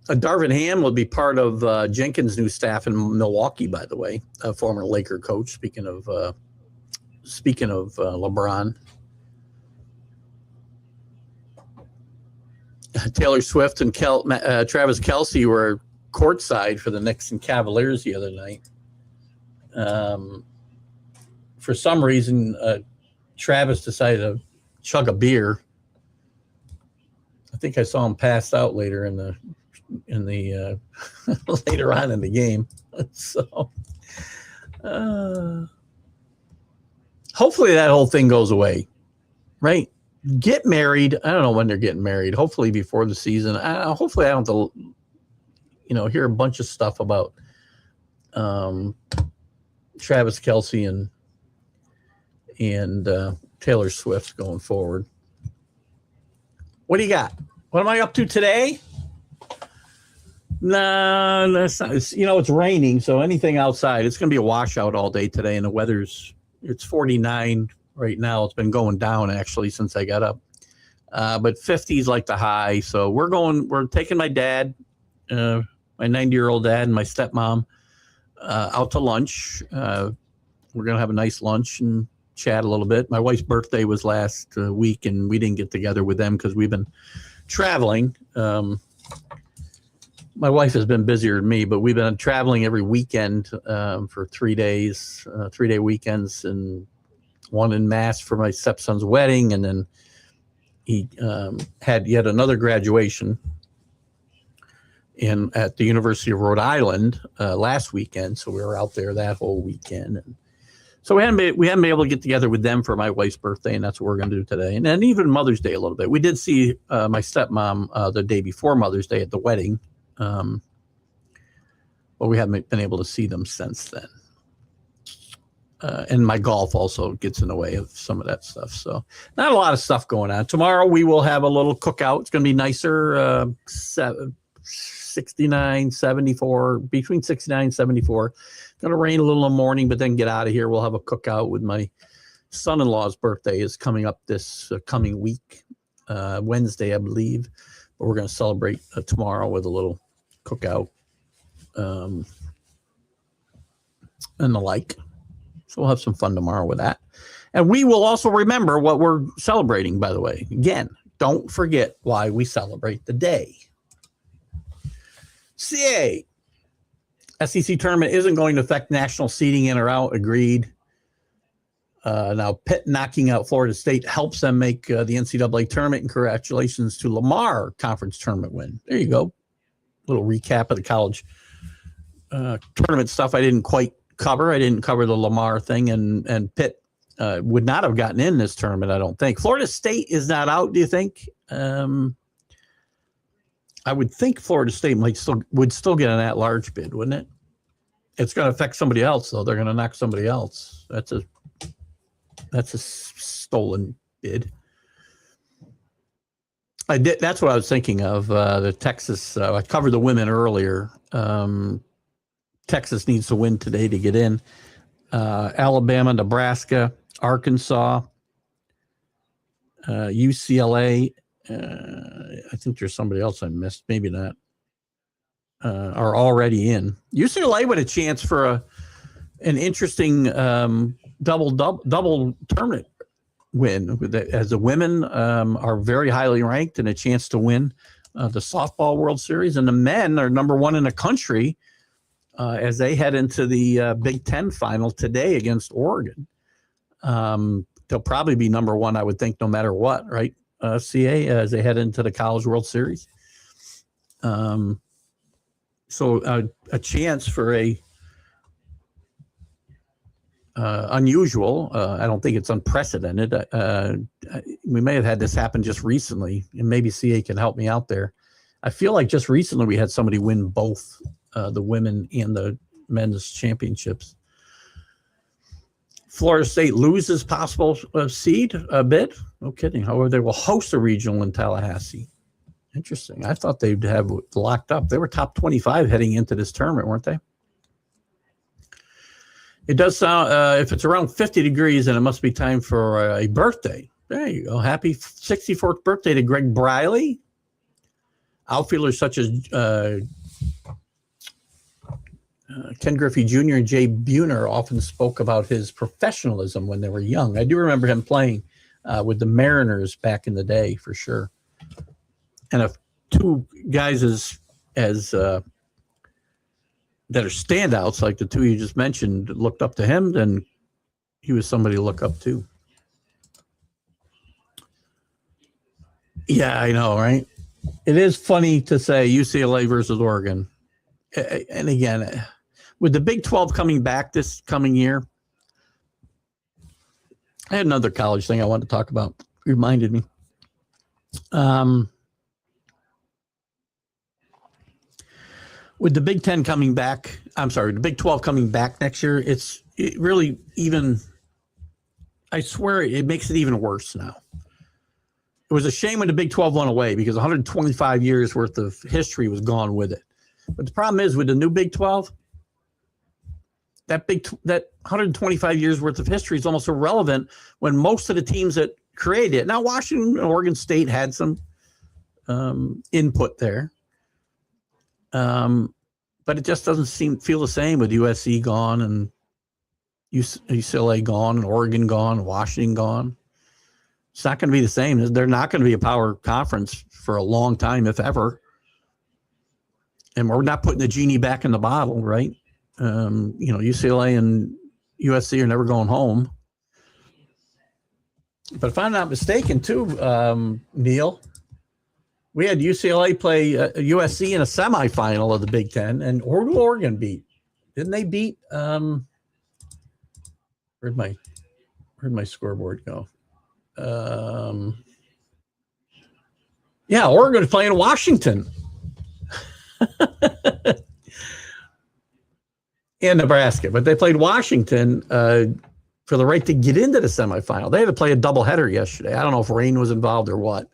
Darvin Ham will be part of Jenkins' new staff in Milwaukee, by the way, a former Laker coach. Speaking of LeBron, Taylor Swift and Travis Kelce were courtside for the Knicks and Cavaliers the other night. For some reason, Travis decided to chug a beer. I think I saw him passed out later in the later on in the game. So hopefully that whole thing goes away, right? Get married. I don't know when they're getting married. Hopefully before the season. Hopefully I don't have to, hear a bunch of stuff about Travis Kelce and Taylor Swift going forward. What do you got? What am I up to today? No, that's not. It's raining, so anything outside, it's going to be a washout all day today, and it's 49 right now. It's been going down actually since I got up, but 50 is like the high. So we're taking my dad, my 90-year-old dad, and my stepmom out to lunch. We're going to have a nice lunch and chat a little bit. My wife's birthday was last week, and we didn't get together with them because we've been traveling. My wife has been busier than me, but we've been traveling every weekend for 3 days, 3-day weekends, and one in Mass for my stepson's wedding. And then he had yet another graduation at the University of Rhode Island last weekend. So we were out there that whole weekend. And so we hadn't been able to get together with them for my wife's birthday, and that's what we're going to do today. And then even Mother's Day a little bit. We did see my stepmom the day before Mother's Day at the wedding. But we haven't been able to see them since then. And my golf also gets in the way of some of that stuff. So not a lot of stuff going on. Tomorrow we will have a little cookout. It's going to be nicer, 69, 74, between 69 and 74. Going to rain a little in the morning, but then get out of here. We'll have a cookout with my son-in-law's birthday is coming up this coming week, Wednesday, I believe. But we're going to celebrate tomorrow with a little cookout and the like. So we'll have some fun tomorrow with that. And we will also remember what we're celebrating, by the way. Again, don't forget why we celebrate the day. CA. SEC tournament isn't going to affect national seeding in or out. Agreed. Now, Pitt knocking out Florida State helps them make the NCAA tournament. And congratulations to Lamar conference tournament win. There you go. Little recap of the college tournament stuff I didn't quite cover. I didn't cover the Lamar thing, and Pitt would not have gotten in this tournament, I don't think. Florida State is not out, do you think? I would think Florida State would still get an at-large bid, wouldn't it? It's going to affect somebody else, though. They're going to knock somebody else. That's a stolen bid. That's what I was thinking of. The Texas. I covered the women earlier. Texas needs to win today to get in. Alabama, Nebraska, Arkansas, UCLA. I think there's somebody else I missed. Maybe not. Are already in. UCLA with a chance for an interesting double tournament win. As the women are very highly ranked and a chance to win the softball World Series, and the men are number one in the country as they head into the Big Ten final today against Oregon. They'll probably be number one, I would think, no matter what, right? CA as they head into the College World Series. So a chance for a unusual. I don't think it's unprecedented. We may have had this happen just recently, and maybe CA can help me out there. I feel like just recently we had somebody win both the women and the men's championships. Florida State loses possible seed a bit. No kidding. However, they will host a regional in Tallahassee. Interesting. I thought they'd have locked up. They were top 25 heading into this tournament, weren't they? It does sound, if it's around 50 degrees, then it must be time for a birthday. There you go. Happy 64th birthday to Greg Briley. Outfielders such as Ken Griffey Jr. and Jay Buhner often spoke about his professionalism when they were young. I do remember him playing with the Mariners back in the day, for sure. And if two guys as that are standouts, like the two you just mentioned, looked up to him, then he was somebody to look up to. Yeah, I know, right? It is funny to say UCLA versus Oregon. And again, with the Big 12 coming back this coming year, I had another college thing I wanted to talk about. Reminded me. With the Big 10 coming back, the Big 12 coming back next year, it really even I swear it makes it even worse now. It was a shame when the Big 12 went away because 125 years worth of history was gone with it. But the problem is with the new Big 12, that 125 years worth of history is almost irrelevant when most of the teams that created it. Now, Washington and Oregon State had some input there. But it just doesn't feel the same with USC gone and UCLA gone and Oregon gone, and Washington gone. It's not going to be the same. They're not going to be a power conference for a long time, if ever. And we're not putting the genie back in the bottle, right? UCLA and USC are never going home. But if I'm not mistaken, too, Neil, we had UCLA play USC in a semifinal of the Big Ten, and Oregon beat. Didn't they beat? Where'd my scoreboard go? Oregon is playing Washington and Nebraska, but they played Washington for the right to get into the semifinal. They had to play a doubleheader yesterday. I don't know if rain was involved or what.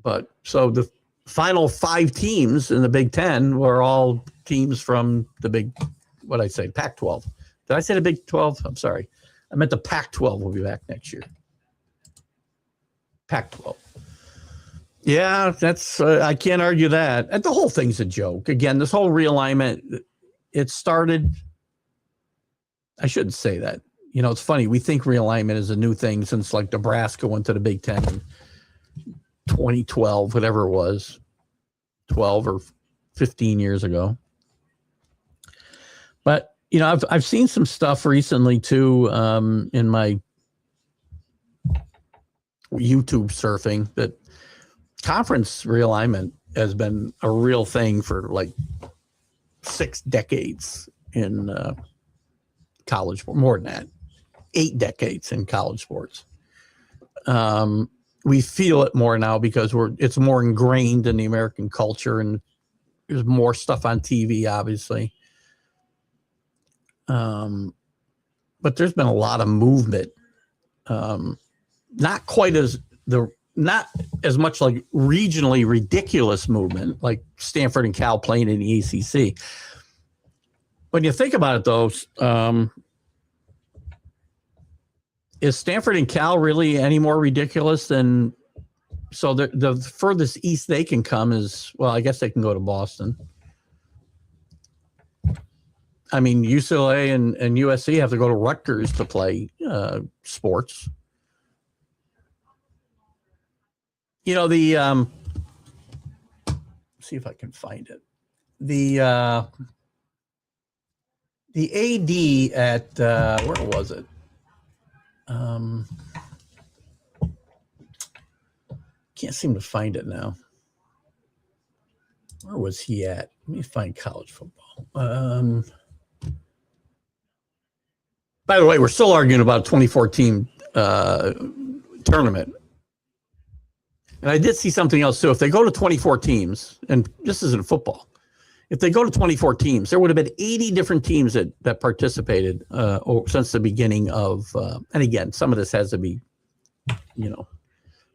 But so the final 5 teams in the Big Ten were all teams from the Pac-12. Did I say the Big 12? I'm sorry. I meant the Pac-12 will be back next year. Pac-12. Yeah, that's I can't argue that. And the whole thing's a joke. Again, this whole realignment, it started. I shouldn't say that. It's funny. We think realignment is a new thing since like Nebraska went to the Big Ten in 2012, whatever it was, 12 or 15 years ago. But I've seen some stuff recently too in my YouTube surfing that conference realignment has been a real thing for like 6 decades in college, more than that, 8 decades in college sports. We feel it more now because it's more ingrained in the American culture, and there's more stuff on TV, obviously. But there's been a lot of movement, not as much like regionally ridiculous movement like Stanford and Cal playing in the ACC. When you think about it, though, is Stanford and Cal really any more ridiculous than? So the furthest east they can come is, well, I guess they can go to Boston. I mean, UCLA and USC have to go to Rutgers to play sports. Let's see if I can find it. The AD at where was it? Can't seem to find it now. Where was he at? Let me find college football. By the way, we're still arguing about 2014 tournament. And I did see something else too. If they go to 24 teams, and this isn't football, if they go to 24 teams, there would have been 80 different teams that participated since the beginning of, and again, some of this has to be,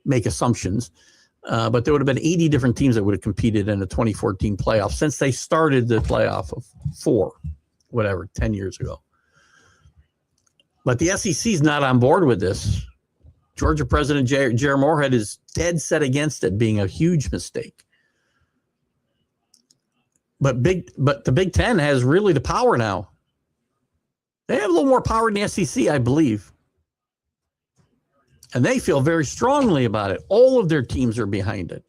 make assumptions, but there would have been 80 different teams that would have competed in the 2014 playoff since they started the playoff of 10 years ago. But the SEC is not on board with this. Georgia President Jerry Moorhead is dead set against it being a huge mistake. But the Big Ten has really the power now. They have a little more power than the SEC, I believe. And they feel very strongly about it. All of their teams are behind it.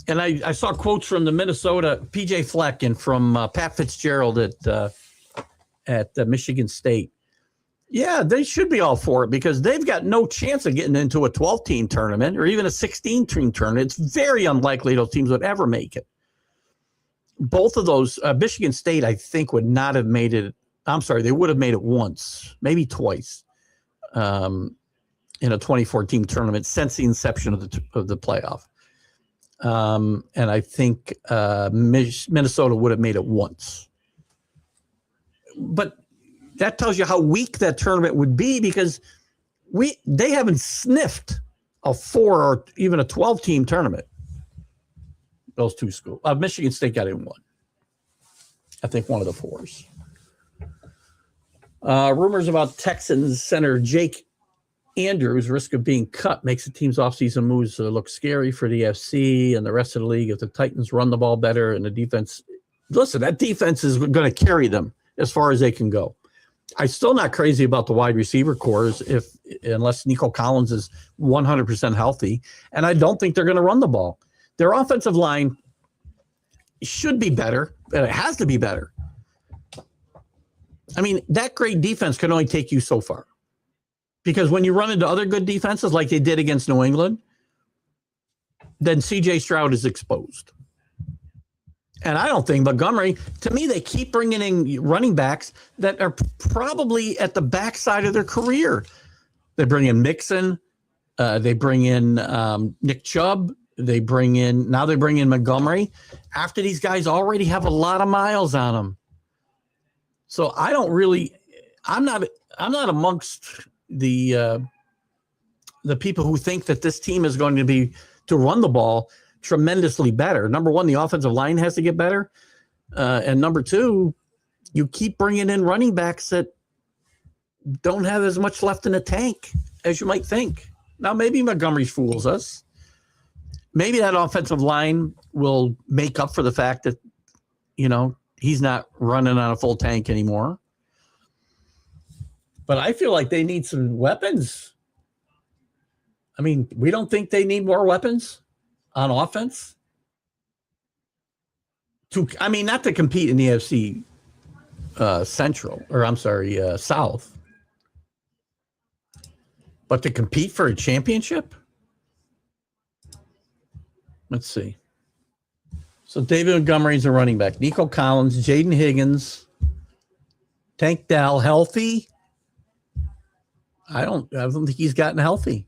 And I saw quotes from the Minnesota, PJ Fleck, and from Pat Fitzgerald at Michigan State. Yeah, they should be all for it because they've got no chance of getting into a 12-team tournament or even a 16-team tournament. It's very unlikely those teams would ever make it. Both of those, Michigan State, I think, would not have made it. I'm sorry, they would have made it once, maybe twice, in a 24-team tournament since the inception of the playoff. And I think Minnesota would have made it once. But that tells you how weak that tournament would be, because they haven't sniffed a 4 or even a 12-team tournament. Those two schools. Michigan State got in one. I think one of the 4s. Rumors about Texans center Jake Andrews' risk of being cut makes the team's offseason moves look scary for the FC and the rest of the league if the Titans run the ball better and the defense. Listen, that defense is going to carry them as far as they can go. I'm still not crazy about the wide receiver cores unless Nico Collins is 100% healthy, and I don't think they're going to run the ball. Their offensive line should be better, and it has to be better. I mean, that great defense can only take you so far, because when you run into other good defenses like they did against New England, then C.J. Stroud is exposed. And I don't think Montgomery, to me, they keep bringing in running backs that are probably at the backside of their career. They bring in Mixon. They bring in Nick Chubb. They bring in Montgomery after these guys already have a lot of miles on them. So I'm not amongst the people who think that this team is going to run the ball tremendously better. Number one, the offensive line has to get better. And number two, you keep bringing in running backs that don't have as much left in the tank as you might think. Now, maybe Montgomery fools us. Maybe that offensive line will make up for the fact that, he's not running on a full tank anymore. But I feel like they need some weapons. I mean, we don't think they need more weapons on offense? Not to compete in the AFC South, but to compete for a championship? Let's see. So David Montgomery's a running back. Nico Collins, Jaden Higgins, Tank Dell, healthy? I don't think he's gotten healthy.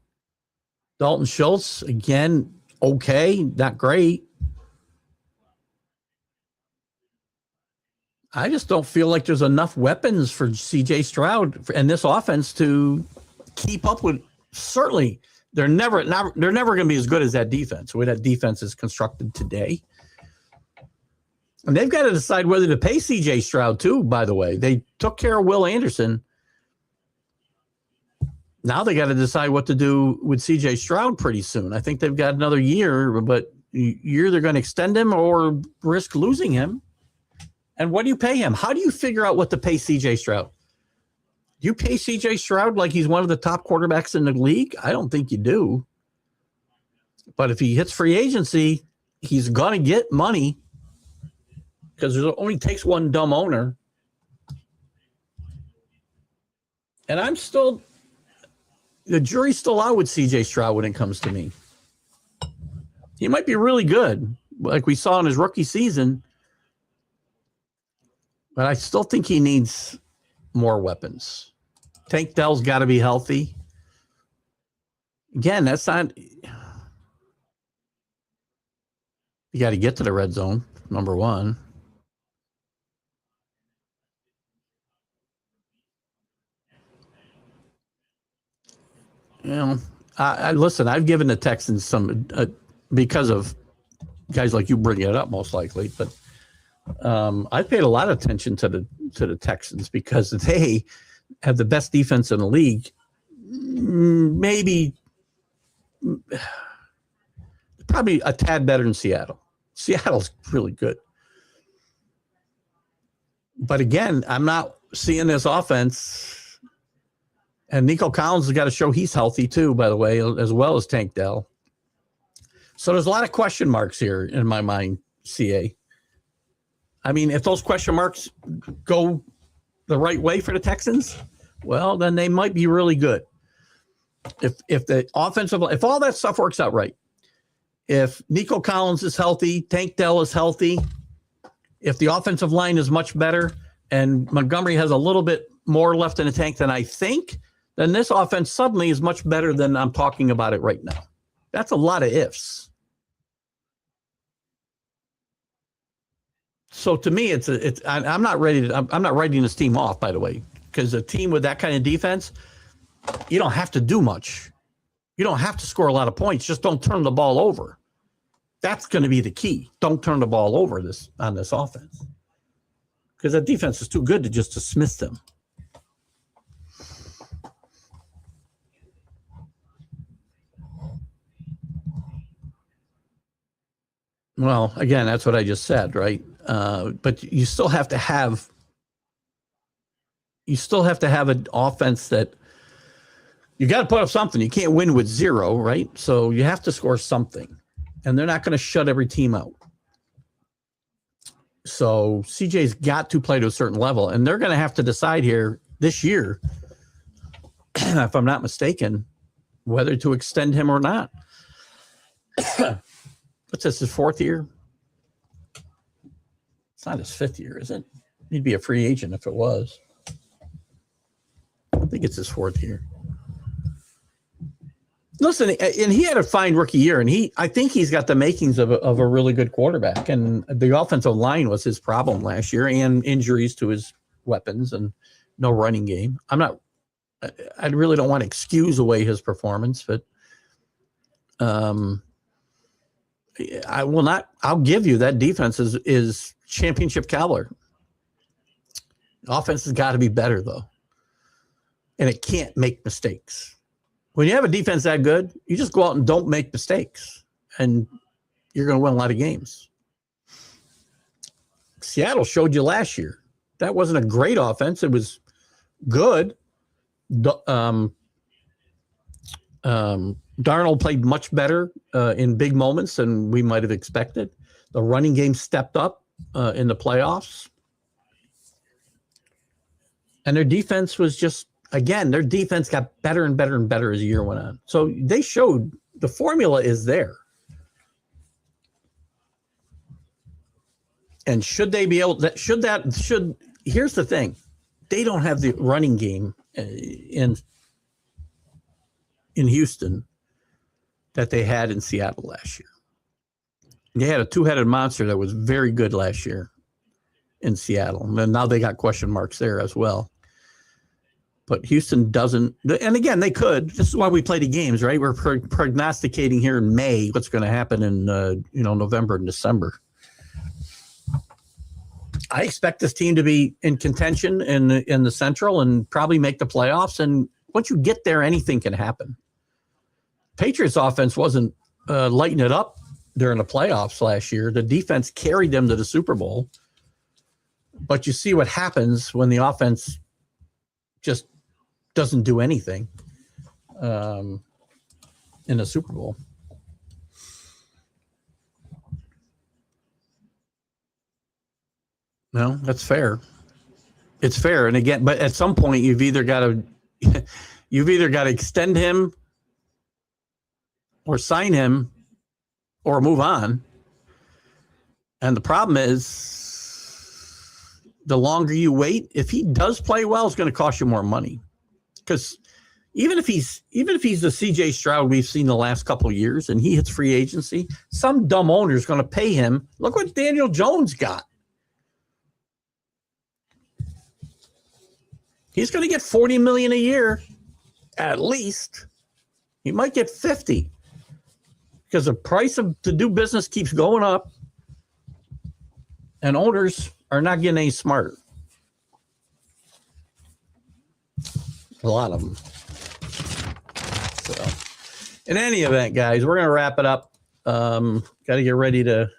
Dalton Schultz, again, okay, not great. I just don't feel like there's enough weapons for C.J. Stroud and this offense to keep up with. Certainly, they're never going to be as good as that defense, the way that defense is constructed today. And they've got to decide whether to pay C.J. Stroud too, by the way. They took care of Will Anderson. Now they got to decide what to do with C.J. Stroud pretty soon. I think they've got another year, but you're either going to extend him or risk losing him. And what do you pay him? How do you figure out what to pay C.J. Stroud? Do you pay C.J. Stroud like he's one of the top quarterbacks in the league? I don't think you do. But if he hits free agency, he's going to get money because it only takes one dumb owner. And the jury's still out with C.J. Stroud when it comes to me. He might be really good, like we saw in his rookie season, but I still think he needs more weapons. Tank Dell's got to be healthy. Again, that's not. You got to get to the red zone, number one. Listen, I've given the Texans some because of guys like you bringing it up, most likely, but I've paid a lot of attention to the Texans because they have the best defense in the league. Maybe probably a tad better than Seattle. Seattle's really good. But again, I'm not seeing this offense. And Nico Collins has got to show he's healthy too, by the way, as well as Tank Dell. So there's a lot of question marks here in my mind, CA. I mean, if those question marks go the right way for the Texans, well, then they might be really good. If all that stuff works out right, if Nico Collins is healthy, Tank Dell is healthy, if the offensive line is much better, and Montgomery has a little bit more left in the tank than I think, then this offense suddenly is much better than I'm talking about it right now. That's a lot of ifs. So to me, I'm not writing this team off, by the way, because a team with that kind of defense, you don't have to do much. You don't have to score a lot of points. Just don't turn the ball over. That's going to be the key. Don't turn the ball over on this offense, because that defense is too good to just dismiss them. Well, again, that's what I just said, right? But you still have to have an offense that you got to put up something. You can't win with zero, right? So you have to score something, and they're not going to shut every team out. So CJ's got to play to a certain level, and they're going to have to decide here this year, if I'm not mistaken, whether to extend him or not. What's this, his fourth year? It's not his fifth year, is it? He'd be a free agent if it was. I think it's his fourth year. Listen, and he had a fine rookie year, and I think he's got the makings of a really good quarterback. And the offensive line was his problem last year, and injuries to his weapons and no running game. I really don't want to excuse away his performance, but I will not. I'll give you that defense is championship caliber. Offense has got to be better though, and it can't make mistakes. When you have a defense that good, you just go out and don't make mistakes, and you're going to win a lot of games. Seattle showed you last year. That wasn't a great offense. It was good. Darnold played much better in big moments than we might have expected. The running game stepped up in the playoffs. And their defense was just, again, their defense got better and better and better as the year went on. So they showed the formula is there. And should they be able to, here's the thing. They don't have the running game in Houston that they had in Seattle last year. They had a two-headed monster that was very good last year in Seattle. And now they got question marks there as well. But Houston doesn't, and again, they could. This is why we play the games, right? We're prognosticating here in May what's going to happen in November and December. I expect this team to be in contention in the Central and probably make the playoffs. And once you get there, anything can happen. Patriots offense wasn't lighting it up during the playoffs last year. The defense carried them to the Super Bowl. But you see what happens when the offense just doesn't do anything in the Super Bowl. No, that's fair. It's fair. And again, but at some point you've either got to extend him or sign him or move on. And the problem is the longer you wait, if he does play well, it's going to cost you more money. Because even if he's the CJ Stroud we've seen the last couple of years and he hits free agency, some dumb owner is going to pay him. Look what Daniel Jones got. He's going to get $40 million a year, at least. He might get 50 because the price to do business keeps going up, and owners are not getting any smarter. A lot of them. So, in any event, guys, we're going to wrap it up. Got to get ready to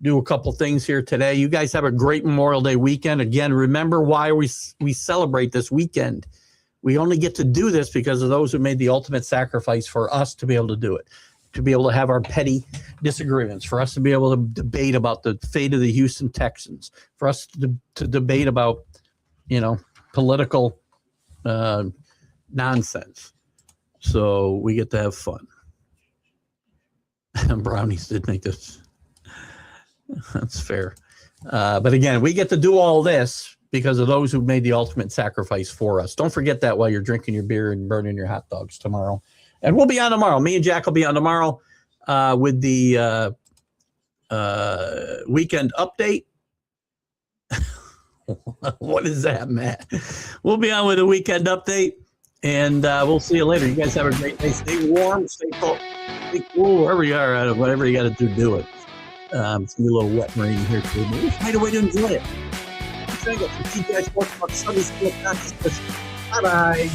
do a couple things here today. You guys have a great Memorial Day weekend. Again, remember why we celebrate this weekend. We only get to do this because of those who made the ultimate sacrifice for us to be able to do it, to be able to have our petty disagreements, for us to be able to debate about the fate of the Houston Texans, for us to debate about, political nonsense. So we get to have fun. Brownies did make this. That's fair. But again, we get to do all this because of those who made the ultimate sacrifice for us. Don't forget that while you're drinking your beer and burning your hot dogs tomorrow. And we'll be on tomorrow. Me and Jack will be on tomorrow with the weekend update. What is that, Matt? We'll be on with a weekend update, and we'll see you later. You guys have a great day. Stay warm, stay cold, stay cool, wherever you are. Whatever you got to do it. It's going to be a little wet and rainy here, too. But we'll find a way to enjoy it. I'm Engle from TGI Sports Talk Sunday School Consciousness. Bye-bye.